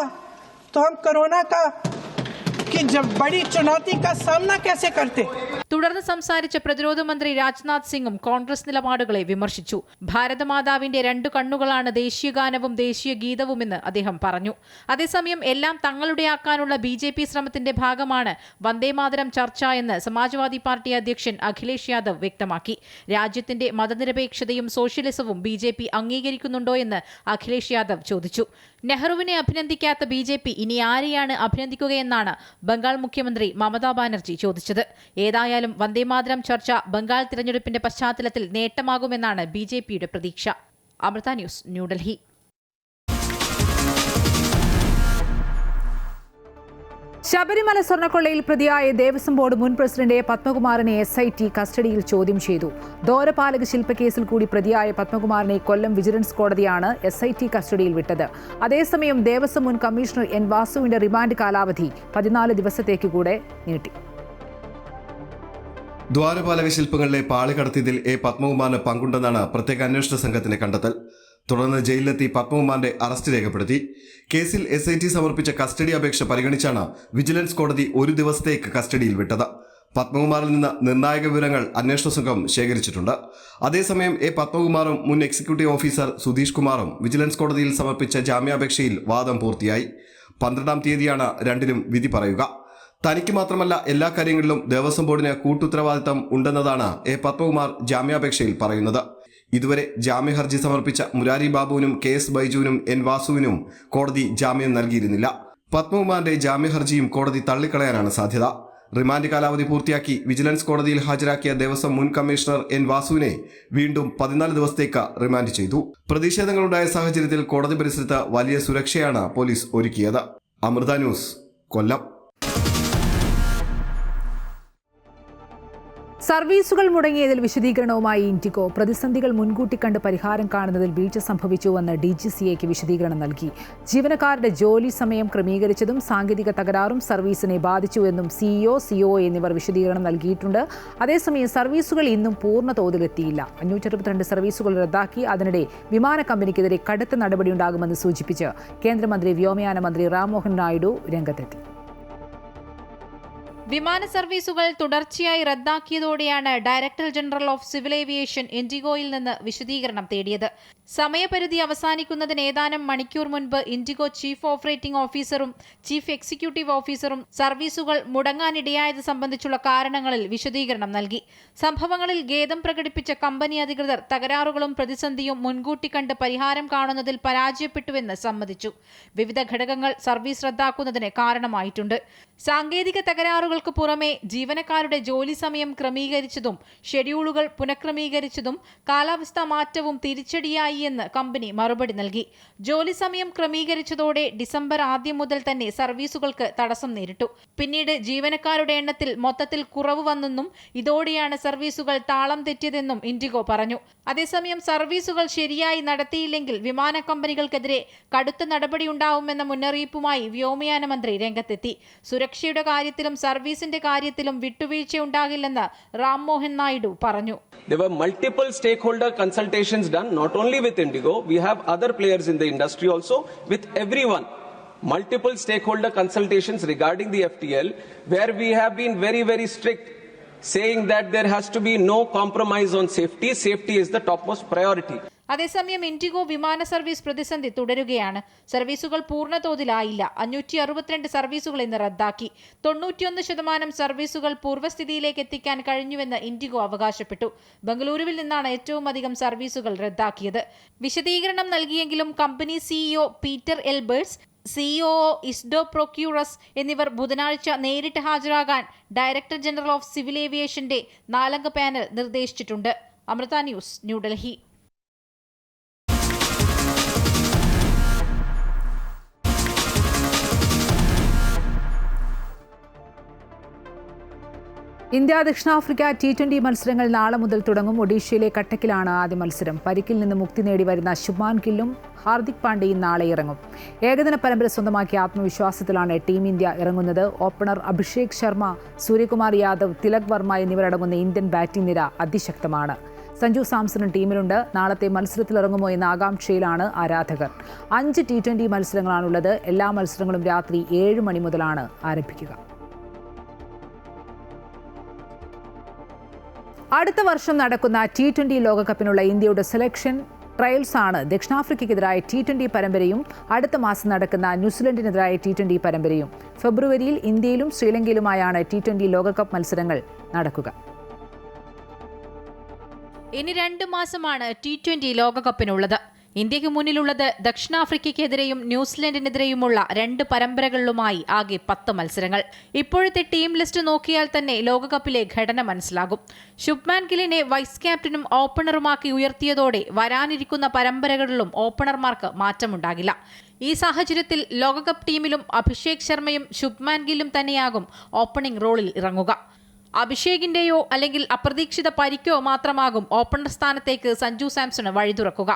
तो हम कोरोना की जब बड़ी चुनौती का सामना कैसे करते. തുടർന്ന് സംസാരിച്ച പ്രതിരോധ മന്ത്രി രാജ്നാഥ് സിംഗും കോൺഗ്രസ് നിലപാടുകളെ വിമർശിച്ചു. ഭാരതമാതാവിന്റെ 2 കണ്ണുകളാണ് ദേശീയഗാനവും ദേശീയ ഗീതവുമെന്ന് അദ്ദേഹം പറഞ്ഞു. അതേസമയം എല്ലാം തങ്ങളുടെയാക്കാനുള്ള BJP ശ്രമത്തിന്റെ ഭാഗമാണ് വന്ദേമാതരം ചർച്ച എന്ന് സമാജ്വാദി പാർട്ടി അധ്യക്ഷൻ അഖിലേഷ് യാദവ് വ്യക്തമാക്കി. രാജ്യത്തിന്റെ മതനിരപേക്ഷതയും സോഷ്യലിസവും BJP അംഗീകരിക്കുന്നുണ്ടോ എന്ന് അഖിലേഷ് യാദവ് ചോദിച്ചു. നെഹ്റുവിനെ അഭിനന്ദിക്കാത്ത BJP ഇനി ആരെയാണ് അഭിനന്ദിക്കുകയെന്നാണ് ബംഗാൾ മുഖ്യമന്ത്രി മമതാ ബാനർജി ചോദിച്ചത്. ഏതായാലും എന്തായാലും വന്ദേമാതരം ചർച്ച ബംഗാൾ തിരഞ്ഞെടുപ്പിന്റെ പശ്ചാത്തലത്തിൽ നേട്ടമാകുമെന്നാണ് BJPയുടെ പ്രതീക്ഷ. അമൃത ന്യൂസ്, ന്യൂഡൽഹി. ശബരിമല സ്വർണ്ണക്കൊള്ളയിൽ പ്രതിയായ ദേവസ്വം ബോർഡ് മുൻ പ്രസിഡന്റ് പത്മകുമാറിനെ SIT കസ്റ്റഡിയിൽ ചോദ്യം ചെയ്തു. ദ്വാരപാലക ശില്പക്കേസിൽ കൂടി പ്രതിയായ പത്മകുമാറിനെ കൊല്ലം വിജിലൻസ് കോടതിയാണ് SIT കസ്റ്റഡിയിൽ വിട്ടത്. അതേസമയം ദേവസ്വം മുൻ കമ്മീഷണർ N. വാസുവിന്റെ റിമാൻഡ് കാലാവധി 14 ദിവസത്തേക്ക് കൂടെ നീട്ടി. ദ്വാരപാലക ശില്പങ്ങളിലെ പാളി കടത്തിയതിൽ പത്മകുമാറിന് പങ്കുണ്ടെന്നാണ് പ്രത്യേക അന്വേഷണ സംഘത്തിന്റെ കണ്ടെത്തൽ. തുടർന്ന് ജയിലിലെത്തി പത്മകുമാറിന്റെ അറസ്റ്റ് രേഖപ്പെടുത്തി. കേസിൽ SIT സമർപ്പിച്ച കസ്റ്റഡി അപേക്ഷ പരിഗണിച്ചാണ് വിജിലൻസ് കോടതി 1 ദിവസത്തേക്ക് കസ്റ്റഡിയിൽ വിട്ടത്. പത്മകുമാറിൽ നിന്ന് നിർണായക വിവരങ്ങൾ അന്വേഷണ സംഘം ശേഖരിച്ചിട്ടുണ്ട്. അതേസമയം പത്മകുമാറും മുൻ എക്സിക്യൂട്ടീവ് ഓഫീസർ സുധീഷ് കുമാറും വിജിലൻസ് കോടതിയിൽ സമർപ്പിച്ച ജാമ്യാപേക്ഷയിൽ വാദം പൂർത്തിയായി. 12-ാം തീയതിയാണ് രണ്ടിനും വിധി പറയുക. തനിക്ക് മാത്രമല്ല എല്ലാ കാര്യങ്ങളിലും ദേവസ്വം ബോർഡിന് കൂട്ടുത്തരവാദിത്തം ഉണ്ടെന്നതാണ് പത്മകുമാർ ജാമ്യാപേക്ഷയിൽ പറയുന്നത്. ഇതുവരെ ജാമ്യഹർജി സമർപ്പിച്ച മുരാരി ബാബുവിനും KS ബൈജുവിനും N. വാസുവിനും കോടതി ജാമ്യം നൽകിയിരുന്നില്ല. പത്മകുമാറിന്റെ ജാമ്യഹർജിയും കോടതി തള്ളിക്കളയാനാണ് സാധ്യത. റിമാൻഡ് കാലാവധി പൂർത്തിയാക്കി വിജിലൻസ് കോടതിയിൽ ഹാജരാക്കിയ ദേവസ്വം മുൻ കമ്മീഷണർ N. വാസുവിനെ വീണ്ടും 14 ദിവസത്തേക്ക് റിമാൻഡ് ചെയ്തു. പ്രതിഷേധങ്ങളുണ്ടായ സാഹചര്യത്തിൽ കോടതി പരിസരത്ത് വലിയ സുരക്ഷയാണ് പോലീസ് ഒരുക്കിയത്. അമൃത ന്യൂസ്, കൊല്ലം. സർവീസുകൾ മുടങ്ങിയതിൽ വിശദീകരണവുമായി ഇൻഡിഗോ. പ്രതിസന്ധികൾ മുൻകൂട്ടി കണ്ട് പരിഹാരം കാണുന്നതിൽ വീഴ്ച സംഭവിച്ചുവെന്ന് DGCAക്ക് വിശദീകരണം നൽകി. ജീവനക്കാരുടെ ജോലി സമയം ക്രമീകരിച്ചതും സാങ്കേതിക തകരാറും സർവീസിനെ ബാധിച്ചുവെന്നും CEO, COO എന്നിവർ വിശദീകരണം നൽകിയിട്ടുണ്ട്. അതേസമയം സർവീസുകൾ ഇന്നും പൂർണ്ണ തോതിലെത്തിയില്ല. 562 സർവീസുകൾ റദ്ദാക്കി. അതിനിടെ വിമാന കമ്പനിക്കെതിരെ കടുത്ത നടപടിയുണ്ടാകുമെന്ന് സൂചിപ്പിച്ച് കേന്ദ്രമന്ത്രി വ്യോമയാന മന്ത്രി റാം മോഹൻ നായിഡു രംഗത്തെത്തി. വിമാന സർവീസുകൾ തുടർച്ചയായി റദ്ദാക്കിയതോടെയാണ് director general of civil aviation ഇൻഡിഗോയിൽ നിന്ന് വിശദീകരണം തേടിയത്. സമയപരിധി അവസാനിക്കുന്നതിന് ഏതാനും മണിക്കൂർ മുൻപ് ഇൻഡിഗോ ചീഫ് ഓപ്പറേറ്റിംഗ് ഓഫീസറും ചീഫ് എക്സിക്യൂട്ടീവ് ഓഫീസറും സർവീസുകൾ മുടങ്ങാനിടയായത് സംബന്ധിച്ചുള്ള കാരണങ്ങളിൽ വിശദീകരണം നൽകി. സംഭവങ്ങളിൽ ഖേദം പ്രകടിപ്പിച്ച കമ്പനി അധികൃതർ തകരാറുകളും പ്രതിസന്ധിയും മുൻകൂട്ടി കണ്ട് പരിഹാരം കാണുന്നതിൽ പരാജയപ്പെട്ടുവെന്ന് സമ്മതിച്ചു. വിവിധ ഘടകങ്ങൾ സർവീസ് റദ്ദാക്കുന്നതിന് കാരണമായിട്ടുണ്ട്. സാങ്കേതിക തകരാറുകൾക്ക് പുറമെ ജീവനക്കാരുടെ ജോലി സമയം ക്രമീകരിച്ചതും ഷെഡ്യൂളുകൾ പുനഃക്രമീകരിച്ചതും കാലാവസ്ഥാ മാറ്റവും തിരിച്ചടിയായി എന്ന് കമ്പനി മറുപടി നൽകി. ജോലി സമയം ക്രമീകരിച്ചതോടെ ഡിസംബർ ആദ്യം മുതൽ തന്നെ സർവീസുകൾക്ക് തടസ്സം നേരിട്ടു. പിന്നീട് ജീവനക്കാരുടെ എണ്ണത്തിൽ മൊത്തത്തിൽ കുറവ് വന്നെന്നും ഇതോടെയാണ് സർവീസുകൾ താളം തെറ്റിയതെന്നും ഇൻഡിഗോ പറഞ്ഞു. അതേസമയം സർവീസുകൾ ശരിയായി നടത്തിയില്ലെങ്കിൽ വിമാന കമ്പനികൾക്കെതിരെ കടുത്ത നടപടിയുണ്ടാവുമെന്ന മുന്നറിയിപ്പുമായി വ്യോമയാന മന്ത്രി രംഗത്തെത്തി. സുരക്ഷയുടെ കാര്യത്തിലും സർവീസിന്റെ കാര്യത്തിലും വിട്ടുവീഴ്ചയുണ്ടാകില്ലെന്ന് റാം മോഹൻ നായിഡു പറഞ്ഞു. There were multiple stakeholder consultations done, not only with Indigo, we have other players in the industry also, with everyone. Multiple stakeholder consultations regarding the FTL, where we have been very, very strict, saying that there has to be no compromise on safety. Safety is the topmost priority. അതേസമയം ഇൻഡിഗോ വിമാന സർവീസ് പ്രതിസന്ധി തുടരുകയാണ്. സർവീസുകൾ പൂർണ്ണതോതിലായില്ല. 562 സർവീസുകൾ ഇന്ന് റദ്ദാക്കി. 91% സർവീസുകൾ പൂർവ്വസ്ഥിതിയിലേക്ക് എത്തിക്കാൻ കഴിഞ്ഞുവെന്ന് ഇൻഡിഗോ അവകാശപ്പെട്ടു. ബംഗളൂരുവിൽ നിന്നാണ് ഏറ്റവും അധികം സർവീസുകൾ റദ്ദാക്കിയത്. വിശദീകരണം നൽകിയെങ്കിലും company CEO Peter Elbers, COO Isidre Porqueras എന്നിവർ ബുധനാഴ്ച നേരിട്ട് ഹാജരാകാൻ ഡയറക്ടർ ജനറൽ ഓഫ് സിവിൽ ഏവിയേഷന്റെ 4-അംഗ പാനൽ നിർദ്ദേശിച്ചിട്ടുണ്ട്. അമൃത ന്യൂസ്, ന്യൂഡൽഹി. ഇന്ത്യ ദക്ഷിണാഫ്രിക്ക T20 മത്സരങ്ങൾ നാളെ മുതൽ തുടങ്ങും. ഒഡീഷയിലെ കട്ടക്കിലാണ് ആദ്യ മത്സരം. പരിക്കിൽ നിന്ന് മുക്തി നേടി വരുന്ന ശുഭ്മാൻ ഗില്ലും ഹാർദിക് പാണ്ഡ്യയും നാളെ ഇറങ്ങും. ഏകദിന പരമ്പര സ്വന്തമാക്കിയ ആത്മവിശ്വാസത്തിലാണ് ടീം ഇന്ത്യ ഇറങ്ങുന്നത്. ഓപ്പണർ അഭിഷേക് ശർമ്മ, സൂര്യകുമാർ യാദവ്, തിലക് വർമ്മ എന്നിവരടങ്ങുന്ന ഇന്ത്യൻ ബാറ്റിംഗ് നിര അതിശക്തമാണ്. സഞ്ജു സാംസണും ടീമിലുണ്ട്. നാളത്തെ മത്സരത്തിലിറങ്ങുമോ എന്ന ആകാംക്ഷയിലാണ് ആരാധകർ. 5 T20 മത്സരങ്ങളാണുള്ളത്. എല്ലാ മത്സരങ്ങളും രാത്രി 7 മണി മുതലാണ് ആരംഭിക്കുക. അടുത്ത വർഷം നടക്കുന്ന T20 ലോകകപ്പിനുള്ള ഇന്ത്യയുടെ സെലക്ഷൻ ട്രയൽസ് ആണ് ദക്ഷിണാഫ്രിക്കയ്ക്കെതിരായ T20 പരമ്പരയും അടുത്ത മാസം നടക്കുന്ന ന്യൂസിലൻഡിനെതിരായ T20 പരമ്പരയും. ഫെബ്രുവരിയിൽ ഇന്ത്യയിലും ശ്രീലങ്കയിലുമായാണ് T20 ലോകകപ്പ് മത്സരങ്ങൾ നടക്കുക. ഇനി 2 മാസമാണ് T20 ലോകകപ്പിനുള്ളത്. ഇന്ത്യക്ക് മുന്നിലുള്ളത് ദക്ഷിണാഫ്രിക്കയ്ക്കെതിരെയും ന്യൂസിലൻഡിനെതിരെയുമുള്ള 2 പരമ്പരകളിലുമായി ആകെ 10 മത്സരങ്ങൾ. ഇപ്പോഴത്തെ ടീം ലിസ്റ്റ് നോക്കിയാൽ തന്നെ ലോകകപ്പിലെ ഘടന മനസ്സിലാകും. ശുഭ്മാൻ ഗില്ലിനെ വൈസ് ക്യാപ്റ്റനും ഓപ്പണറുമാക്കി ഉയർത്തിയതോടെ വരാനിരിക്കുന്ന പരമ്പരകളിലും ഓപ്പണർമാർക്ക് മാറ്റമുണ്ടാകില്ല. ഈ സാഹചര്യത്തിൽ ലോകകപ്പ് ടീമിലും അഭിഷേക് ശർമ്മയും ശുഭ്മാൻ ഗില്ലും തന്നെയാകും ഓപ്പണിംഗ് റോളിൽ ഇറങ്ങുക. അഭിഷേകിന്റെയോ അല്ലെങ്കിൽ അപ്രതീക്ഷിത പരിക്കോ മാത്രമാകും ഓപ്പണർ സ്ഥാനത്തേക്ക് സഞ്ജു സാംസണ് വഴി തുറക്കുക.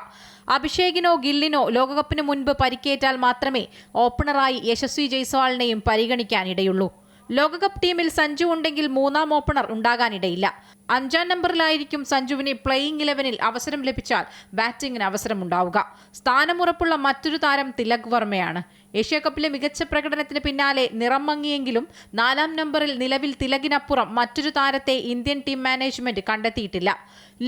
അഭിഷേകിനോ ഗില്ലിനോ ലോകകപ്പിന് മുൻപ് പരിക്കേറ്റാൽ മാത്രമേ ഓപ്പണറായി യശസ്വി ജയ്സ്വാളിനെയും പരിഗണിക്കാനിടയുള്ളൂ. ലോകകപ്പ് ടീമിൽ സഞ്ജു ഉണ്ടെങ്കിൽ 3ാം ഓപ്പണർ ഉണ്ടാകാനിടയില്ല. 5ാം നമ്പറിലായിരിക്കും സഞ്ജുവിന് പ്ലേയിങ് 11-ൽ അവസരം ലഭിച്ചാൽ ബാറ്റിംഗിന് അവസരമുണ്ടാവുക. സ്ഥാനമുറപ്പുള്ള മറ്റൊരു താരം തിലക് വർമ്മയാണ്. ഏഷ്യാകപ്പിലെ മികച്ച പ്രകടനത്തിന് പിന്നാലെ നിറം മങ്ങിയെങ്കിലും 4ാം നമ്പറിൽ നിലവിൽ തിലകിനപ്പുറം മറ്റൊരു താരത്തെ ഇന്ത്യൻ ടീം മാനേജ്മെന്റ് കണ്ടെത്തിയിട്ടില്ല.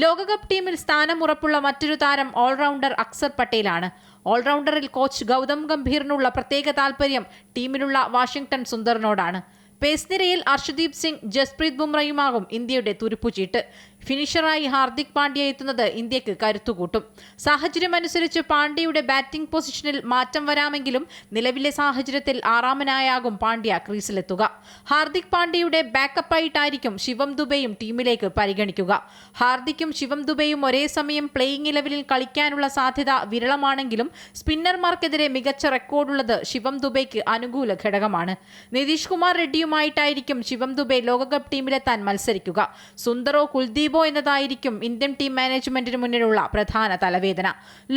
ലോകകപ്പ് ടീമിൽ സ്ഥാനമുറപ്പുള്ള മറ്റൊരു താരം ഓൾറൗണ്ടർ അക്സർ പട്ടേലാണ്. ഓൾറൗണ്ടറിൽ കോച്ച് ഗൗതം ഗംഭീറിനുള്ള പ്രത്യേക താൽപര്യം ടീമിലുള്ള വാഷിംഗ്ടൺ സുന്ദറിനോടാണ്. പേസ് നിരയിൽ അർഷദീപ് സിംഗ്, ജസ്പ്രീത് ബുംറയുമാകും ഇന്ത്യയുടെ തുരുപ്പുചീട്ട്. ഫിനിഷറായി ഹാർദിക് പാണ്ഡ്യ എത്തുന്നത് ഇന്ത്യക്ക് കരുത്തുകൂട്ടും. സാഹചര്യമനുസരിച്ച് പാണ്ഡ്യയുടെ ബാറ്റിംഗ് പൊസിഷനിൽ മാറ്റം വരാമെങ്കിലും നിലവിലെ സാഹചര്യത്തിൽ 6ാമനായാകും പാണ്ഡ്യ ക്രീസിലെത്തുക. ഹാർദിക് പാണ്ഡ്യയുടെ ബാക്കപ്പായിട്ടായിരിക്കും ശിവം ദുബെയും ടീമിലേക്ക് പരിഗണിക്കുക. ഹാർദിക്കും ശിവം ദുബെയും ഒരേ സമയം പ്ലേയിങ് 11-ൽ കളിക്കാനുള്ള സാധ്യത വിരളമാണെങ്കിലും സ്പിന്നർമാർക്കെതിരെ മികച്ച റെക്കോർഡുള്ളത് ശിവം ദുബെയ്ക്ക് അനുകൂല ഘടകമാണ്. നിതീഷ് കുമാർ റെഡ്ഡിയുമായിട്ടായിരിക്കും ശിവം ദുബെ ലോകകപ്പ് ടീമിലെത്താൻ മത്സരിക്കുക. സുന്ദറോ കുൽദീപോ എന്നതായിരിക്കും ഇന്ത്യൻ ടീം മാനേജ്മെന്റിന് മുന്നിലുള്ള പ്രധാന തലവേദന.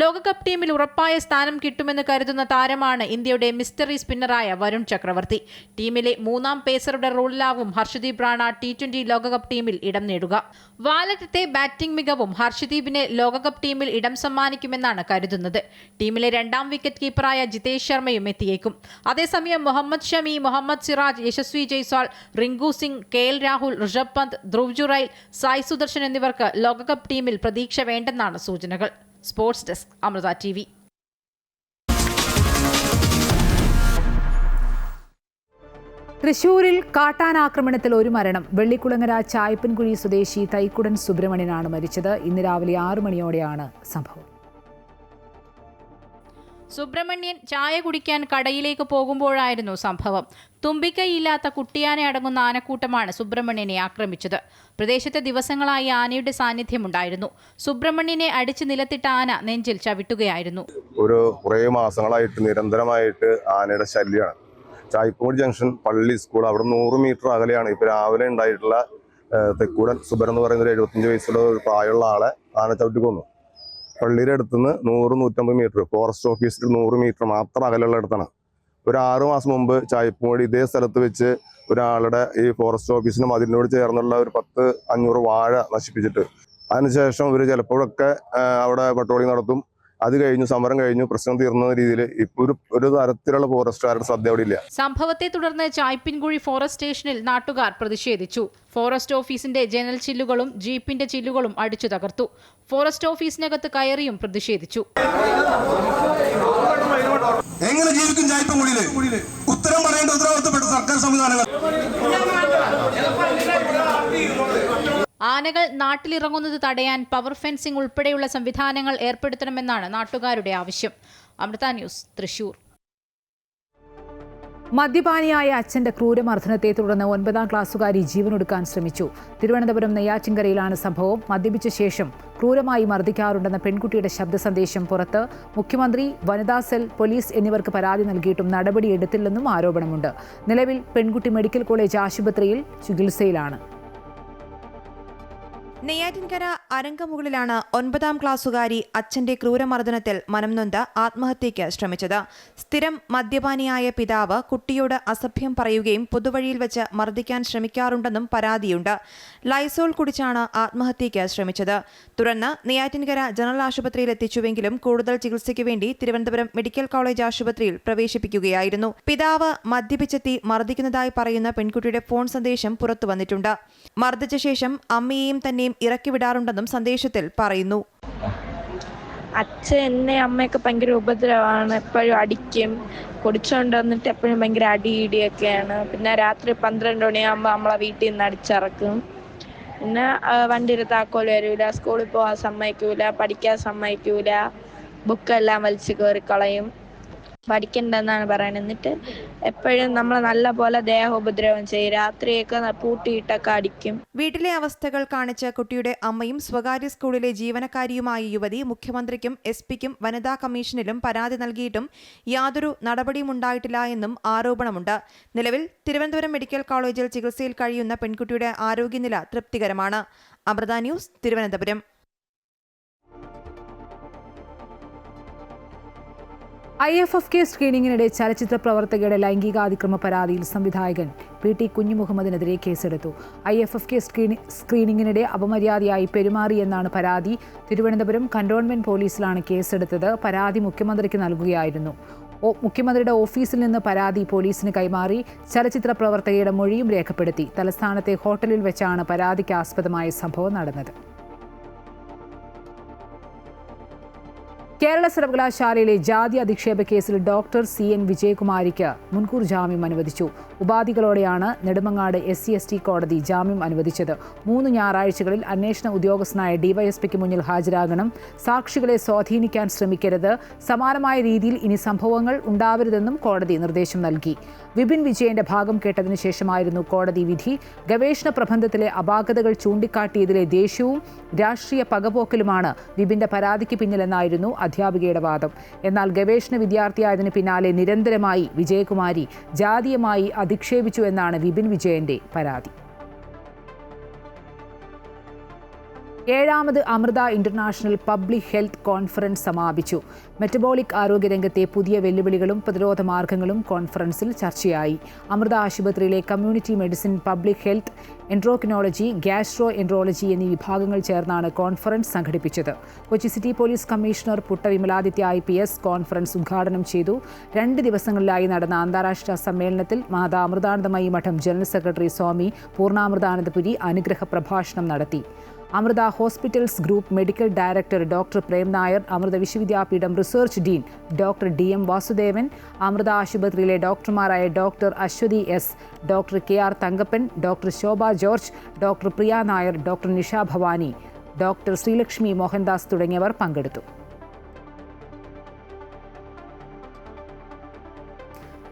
ലോകകപ്പ് ടീമിൽ ഉറപ്പായ സ്ഥാനം കിട്ടുമെന്ന് കരുതുന്ന താരമാണ് ഇന്ത്യയുടെ മിസ്റ്ററി സ്പിന്നറായ വരുൺ ചക്രവർത്തി. ടീമിലെ 3ാം പേസറുടെ റോളിലാവും ഹർഷദീപ് റാണ T20 ലോകകപ്പ് ടീമിൽ ഇടം നേടുക. വാലറ്റത്തെ ബാറ്റിംഗ് മികവും ഹർഷദീപിന് ലോകകപ്പ് ടീമിൽ ഇടം സമ്മാനിക്കുമെന്നാണ് കരുതുന്നത്. ടീമിലെ 2ാം വിക്കറ്റ് കീപ്പറായ ജിതേഷ് ശർമ്മയും എത്തിയേക്കും. അതേസമയം മുഹമ്മദ് ഷമി, മുഹമ്മദ് സിറാജ്, യശസ്വി ജയ്സ്വാൾ, റിങ്കു സിംഗ്, KL രാഹുൽ, ഋഷഭ് പന്ത്, ധ്രുവ് ജുറൈൽ, സായ് സുദർശൻ എന്നിവർക്ക് ലോകകപ്പ് ടീമിൽ പ്രതീക്ഷ വേണ്ടെന്നാണ് സൂചനകൾ. Sports desk, Amrita TV. തൃശൂരിൽ കാട്ടാനാക്രമണത്തിൽ 1 മരണം. വെള്ളിക്കുളങ്ങര ചായപ്പൻകുഴി സ്വദേശി തൈക്കുടൻ സുബ്രഹ്മണ്യനാണ് മരിച്ചത്. ഇന്ന് രാവിലെ 6 മണിയോടെയാണ് സംഭവം. സുബ്രഹ്മണ്യൻ ചായ കുടിക്കാൻ കടയിലേക്ക് പോകുമ്പോഴായിരുന്നു സംഭവം. തുമ്പിക്കൈയില്ലാത്ത കുട്ടിയാനെ അടങ്ങുന്ന ആനക്കൂട്ടമാണ് സുബ്രഹ്മണ്യനെ ആക്രമിച്ചത്. പ്രദേശത്ത് ദിവസങ്ങളായി ആനയുടെ സാന്നിധ്യമുണ്ടായിരുന്നു. സുബ്രഹ്മണ്യനെ അടിച്ച് നിലത്തിട്ട ആന നെഞ്ചിൽ ചവിട്ടുകയായിരുന്നു. കുറേ മാസങ്ങളായിട്ട് നിരന്തരമായിട്ട് ആനയുടെ ശല്യമാണ്. ചായപ്പൂടി ജംഗ്ഷൻ പള്ളി സ്കൂൾ അവിടെ 100 മീറ്റർ അകലെയാണ് ഇപ്പോൾ രാവിലെ ഉണ്ടായിട്ടുള്ള തെക്കൂടൻ സുബരൻ എന്ന് പറയുന്ന ഒരു 75 വയസ്സുള്ള ഒരു പ്രായമുള്ള ആളെ ആന ചവിട്ടി കൊന്നു. പള്ളിയുടെ അടുത്തുനിന്ന് 100-150 മീറ്റർ, ഫോറസ്റ്റ് ഓഫീസിൽ 100 മീറ്റർ മാത്രം അകലെയുള്ള അടുത്താണ്. ഒരു 6 മാസം മുമ്പ് ചായപ്പൂടി ഇതേ സ്ഥലത്ത് വെച്ച് ഒരാളുടെ ഈ ഫോറസ്റ്റ് ഓഫീസിന് മതിലിനോട് ചേർന്നുള്ള ഒരു 10-500 വാഴ നശിപ്പിച്ചിട്ട് അതിനുശേഷം ഇവർ ചിലപ്പോഴൊക്കെ അവിടെ പട്രോളിംഗ് നടത്തും. അത് കഴിഞ്ഞു, സമരം കഴിഞ്ഞു, പ്രശ്നം തീർന്ന രീതിയിൽ ഇപ്പോൾ ഒരു തരത്തിലുള്ള ഫോറസ്റ്റുകാരുടെ ശ്രദ്ധ അവിടെ ഇല്ല. സംഭവത്തെ തുടർന്ന് ചായപ്പിൻകുഴി ഫോറസ്റ്റ് സ്റ്റേഷനിൽ നാട്ടുകാർ പ്രതിഷേധിച്ചു. ഫോറസ്റ്റ് ഓഫീസിന്റെ ജനൽ ചില്ലുകളും ജീപ്പിന്റെ ചില്ലുകളും അടിച്ചു തകർത്തു. ഫോറസ്റ്റ് ഓഫീസിനകത്ത് കയറിയും പ്രതിഷേധിച്ചു. എങ്ങനെ ജീവിക്കും ചായപ്പൻകുഴിയില്? ഉത്തരം പറയേണ്ട ഉത്തരവാദിത്തപ്പെട്ട സർക്കാർ സംവിധാനങ്ങൾ. ആനകൾ നാട്ടിലിറങ്ങുന്നത് തടയാൻ പവർ ഫെൻസിംഗ് ഉൾപ്പെടെയുള്ള സംവിധാനങ്ങൾ ഏർപ്പെടുത്തണമെന്നാണ് നാട്ടുകാരുടെ ആവശ്യം. അമൃത ന്യൂസ്, തൃശൂർ. മദ്യപാനിയായ അച്ഛന്റെ ക്രൂരമർദ്ദനത്തെ തുടർന്ന് 9ാം ക്ലാസ്സുകാരി ജീവനൊടുക്കാൻ ശ്രമിച്ചു. തിരുവനന്തപുരം നെയ്യാറ്റിൻകരയിലാണ് സംഭവം. മദ്യപിച്ച ശേഷം ക്രൂരമായി മർദ്ദിക്കാറുണ്ടെന്ന പെൺകുട്ടിയുടെ ശബ്ദ സന്ദേശം പുറത്ത്. മുഖ്യമന്ത്രി, വനിതാ സെൽ, പോലീസ് എന്നിവർക്ക് പരാതി നൽകിയിട്ടും നടപടിയെടുത്തില്ലെന്നും ആരോപണമുണ്ട്. നിലവിൽ പെൺകുട്ടി മെഡിക്കൽ കോളേജ് ആശുപത്രിയിൽ ചികിത്സയിലാണ്. നെയ്യാറ്റിൻകര അരങ്കമുകളിലാണ് 9ാം ക്ലാസ്സുകാരി അച്ഛന്റെ ക്രൂരമർദ്ദനത്തിൽ മനംനൊന്ത് ആത്മഹത്യയ്ക്ക് ശ്രമിച്ചത്. സ്ഥിരം മദ്യപാനിയായ പിതാവ് കുട്ടിയോട് അസഭ്യം പറയുകയും പൊതുവഴിയിൽ വെച്ച് മർദ്ദിക്കാൻ ശ്രമിക്കാറുണ്ടെന്നും പരാതിയുണ്ട്. ലൈസോൾ കുടിച്ചാണ് ആത്മഹത്യയ്ക്ക് ശ്രമിച്ചത്. തുടർന്ന് നെയ്യാറ്റിൻകര ജനറൽ ആശുപത്രിയിൽ എത്തിച്ചുവെങ്കിലും കൂടുതൽ ചികിത്സയ്ക്ക് വേണ്ടി തിരുവനന്തപുരം മെഡിക്കൽ കോളേജ് ആശുപത്രിയിൽ പ്രവേശിപ്പിക്കുകയായിരുന്നു. പിതാവ് മദ്യപിച്ചെത്തി മർദ്ദിക്കുന്നതായി പറയുന്ന പെൺകുട്ടിയുടെ ഫോൺ സന്ദേശം പുറത്തുവന്നിട്ടുണ്ട്. മർദ്ദിച്ച ശേഷം അമ്മയെയും തന്നെയും ഇറക്കിവിടാറുണ്ടെന്നും സന്ദേശത്തിൽ പറയുന്നു. അച്ഛൻ എന്നെ അമ്മയൊക്കെ ഭയങ്കര ഉപദ്രവമാണ്, എപ്പോഴും അടിക്കും, കുടിച്ചോണ്ട് വന്നിട്ട് എപ്പോഴും ഭയങ്കര അടിയിടിയൊക്കെയാണ്. പിന്നെ രാത്രി 12 മണിയാകുമ്പോൾ നമ്മളെ വീട്ടിൽ നിന്ന് അടിച്ചിറക്കും. പിന്നെ വണ്ടിയുടെ താക്കോല് വരൂല, സ്കൂളിൽ പോകാൻ സമ്മതിക്കൂല, പഠിക്കാൻ സമ്മതിക്കൂല, ബുക്കെല്ലാം വലിച്ചു കയറിക്കളയും, പഠിക്കണ്ടെന്നാണ് പറയുന്നത്. എന്നിട്ട് എപ്പോഴും നമ്മളെ നല്ല പോലെ ദേഹോപദ്രവം ചെയ്യും, രാത്രിയൊക്കെ പൂട്ടിയിട്ടൊക്കെ അടിക്കും. വീട്ടിലെ അവസ്ഥകൾ കാണിച്ച് കുട്ടിയുടെ അമ്മയും സ്വകാര്യ സ്കൂളിലെ ജീവനക്കാരിയുമായ യുവതി മുഖ്യമന്ത്രിക്കും SP-ക്കും വനിതാ കമ്മീഷനിലും പരാതി നൽകിയിട്ടും യാതൊരു നടപടിയും ഉണ്ടായിട്ടില്ല എന്നും ആരോപണമുണ്ട്. നിലവിൽ തിരുവനന്തപുരം മെഡിക്കൽ കോളേജിൽ ചികിത്സയിൽ കഴിയുന്ന പെൺകുട്ടിയുടെ ആരോഗ്യനില തൃപ്തികരമാണ്. അമൃത ന്യൂസ്, തിരുവനന്തപുരം. IFFK സ്ക്രീനിങ്ങിനിടെ ചലച്ചിത്ര പ്രവർത്തകയുടെ ലൈംഗികാതിക്രമ പരാതിയിൽ സംവിധായകൻ PT കുഞ്ഞുമുഹമ്മദിനെതിരെ കേസെടുത്തു. IFFK സ്ക്രീനിങ്ങിനിടെ അപമര്യാദയായി പെരുമാറിയെന്നാണ് പരാതി. തിരുവനന്തപുരം കന്റോൺമെന്റ് പോലീസിലാണ് കേസെടുത്തത്. പരാതി മുഖ്യമന്ത്രിക്ക് നൽകുകയായിരുന്നു. മുഖ്യമന്ത്രിയുടെ ഓഫീസിൽ നിന്ന് പരാതി പോലീസിന് കൈമാറി. ചലച്ചിത്ര പ്രവർത്തകയുടെ മൊഴിയും രേഖപ്പെടുത്തി. തലസ്ഥാനത്തെ ഹോട്ടലിൽ വെച്ചാണ് പരാതിക്ക് ആസ്പദമായ സംഭവം നടന്നത്. കേരള സർവകലാശാലയിലെ ജാതി അധിക്ഷേപ കേസിൽ ഡോക്ടർ CN വിജയകുമാരിക്ക് മുൻകൂർ ജാമ്യം അനുവദിച്ചു. ഉപാധികളോടെയാണ് നെടുമങ്ങാട് SC/ST കോടതി ജാമ്യം അനുവദിച്ചത്. 3 ഞായറാഴ്ചകളിൽ അന്വേഷണ ഉദ്യോഗസ്ഥനായ DYSPക്ക് മുന്നിൽ ഹാജരാകണം. സാക്ഷികളെ സ്വാധീനിക്കാൻ ശ്രമിക്കരുത്. സമാനമായ രീതിയിൽ ഇനി സംഭവങ്ങൾ ഉണ്ടാവരുതെന്നും കോടതി നിർദ്ദേശം നൽകി. വിപിൻ വിജയന്റെ ഭാഗം കേട്ടതിനു ശേഷമായിരുന്നു കോടതി വിധി. ഗവേഷണ പ്രബന്ധത്തിലെ അപാകതകൾ ചൂണ്ടിക്കാട്ടിയതിലെ ദേഷ്യവും രാഷ്ട്രീയ പകപോക്കലുമാണ് വിപിന്റെ പരാതിക്ക് പിന്നിലെന്നായിരുന്നു അധ്യാപികയുടെ വാദം. എന്നാൽ ഗവേഷണ വിദ്യാർത്ഥിയായതിനു പിന്നാലെ നിരന്തരമായി വിജയകുമാരി ജാതീയമായി അധിക്ഷേപിച്ചു എന്നാണ് വിപിൻ വിജയന്റെ പരാതി. 7ാമത് Amrita international public health conference സമാപിച്ചു. മെറ്റബോളിക് ആരോഗ്യരംഗത്തെ പുതിയ വെല്ലുവിളികളും പ്രതിരോധ മാർഗങ്ങളും കോൺഫറൻസിൽ ചർച്ചയായി. അമൃത ആശുപത്രിയിലെ community medicine, public health, endocrinology, gastroenterology എന്നീ വിഭാഗങ്ങൾ ചേർന്നാണ് കോൺഫറൻസ് സംഘടിപ്പിച്ചത്. Kochi city police commissioner Putta Vimaladitya IPS conference ഉദ്ഘാടനം ചെയ്തു. 2 ദിവസങ്ങളിലായി നടന്ന അന്താരാഷ്ട്ര സമ്മേളനത്തിൽ മാതാ അമൃതാനന്ദമയി മഠം ജനറൽ സെക്രട്ടറി സ്വാമി പൂർണ്ണാമൃതാനന്ദപുരി അനുഗ്രഹ പ്രഭാഷണം നടത്തി. Amrita hospitals group medical director doctor Prem Nair, Amrita Vishwavidyapeetham research dean doctor DM Vasudevan, Amrita ആശുപത്രിയിലെ ഡോക്ടർമാരായ doctor Aswathi S, doctor KR Thankappan, doctor Shobha George, doctor Priya Nair, doctor Nisha Bhavani, doctor Sreelakshmi Mohandas തുടങ്ങിയവർ പങ്കെടുത്തു.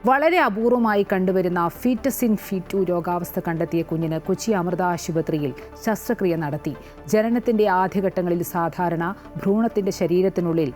വളരെ അപൂർവമായി കണ്ടുവരുന്ന ഫീറ്റസിൻ ഫീറ്റു രോഗാവസ്ഥ കണ്ടെത്തിയ കുഞ്ഞിന് കൊച്ചി അമൃത ആശുപത്രിയിൽ ശസ്ത്രക്രിയ നടത്തി. ജനനത്തിന്റെ ആദ്യഘട്ടങ്ങളിൽ സാധാരണ ഭ്രൂണത്തിന്റെ ശരീരത്തിനുള്ളിൽ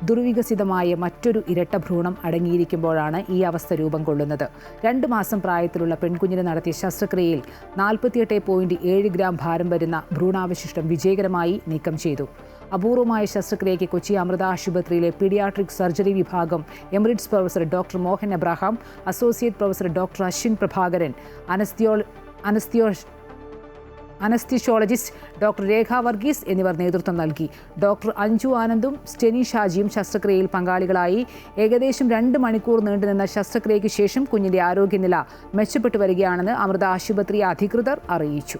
ദുർവികസിതമായ മറ്റൊരു ഇരട്ട ഭ്രൂണം അടങ്ങിയിരിക്കുമ്പോഴാണ് ഈ അവസ്ഥ രൂപം കൊള്ളുന്നത്. 2 മാസം പ്രായത്തിലുള്ള പെൺകുഞ്ഞിന് നടത്തിയ ശസ്ത്രക്രിയയിൽ 48.7 ഗ്രാം ഭാരം വരുന്ന ഭ്രൂണാവശിഷ്ടം വിജയകരമായി നീക്കം ചെയ്തു. അപൂർവമായ ശസ്ത്രക്രിയയ്ക്ക് കൊച്ചി അമൃത ആശുപത്രിയിലെ പീഡിയാട്രിക് സർജറി വിഭാഗം emeritus professor doctor Mohan Abraham, associate professor doctor Ashwin Prabhakaran, anaesthesiologist doctor Rekha Varghese എന്നിവർ നേതൃത്വം നൽകി. ഡോക്ടർ അഞ്ജു ആനന്ദും സ്റ്റെനി ഷാജിയും ശസ്ത്രക്രിയയിൽ പങ്കാളികളായി. ഏകദേശം 2 മണിക്കൂർ നീണ്ടുനിന്ന ശസ്ത്രക്രിയയ്ക്ക് ശേഷം കുഞ്ഞിന്റെ ആരോഗ്യനില മെച്ചപ്പെട്ടു വരികയാണെന്ന് അമൃത ആശുപത്രി അധികൃതർ അറിയിച്ചു.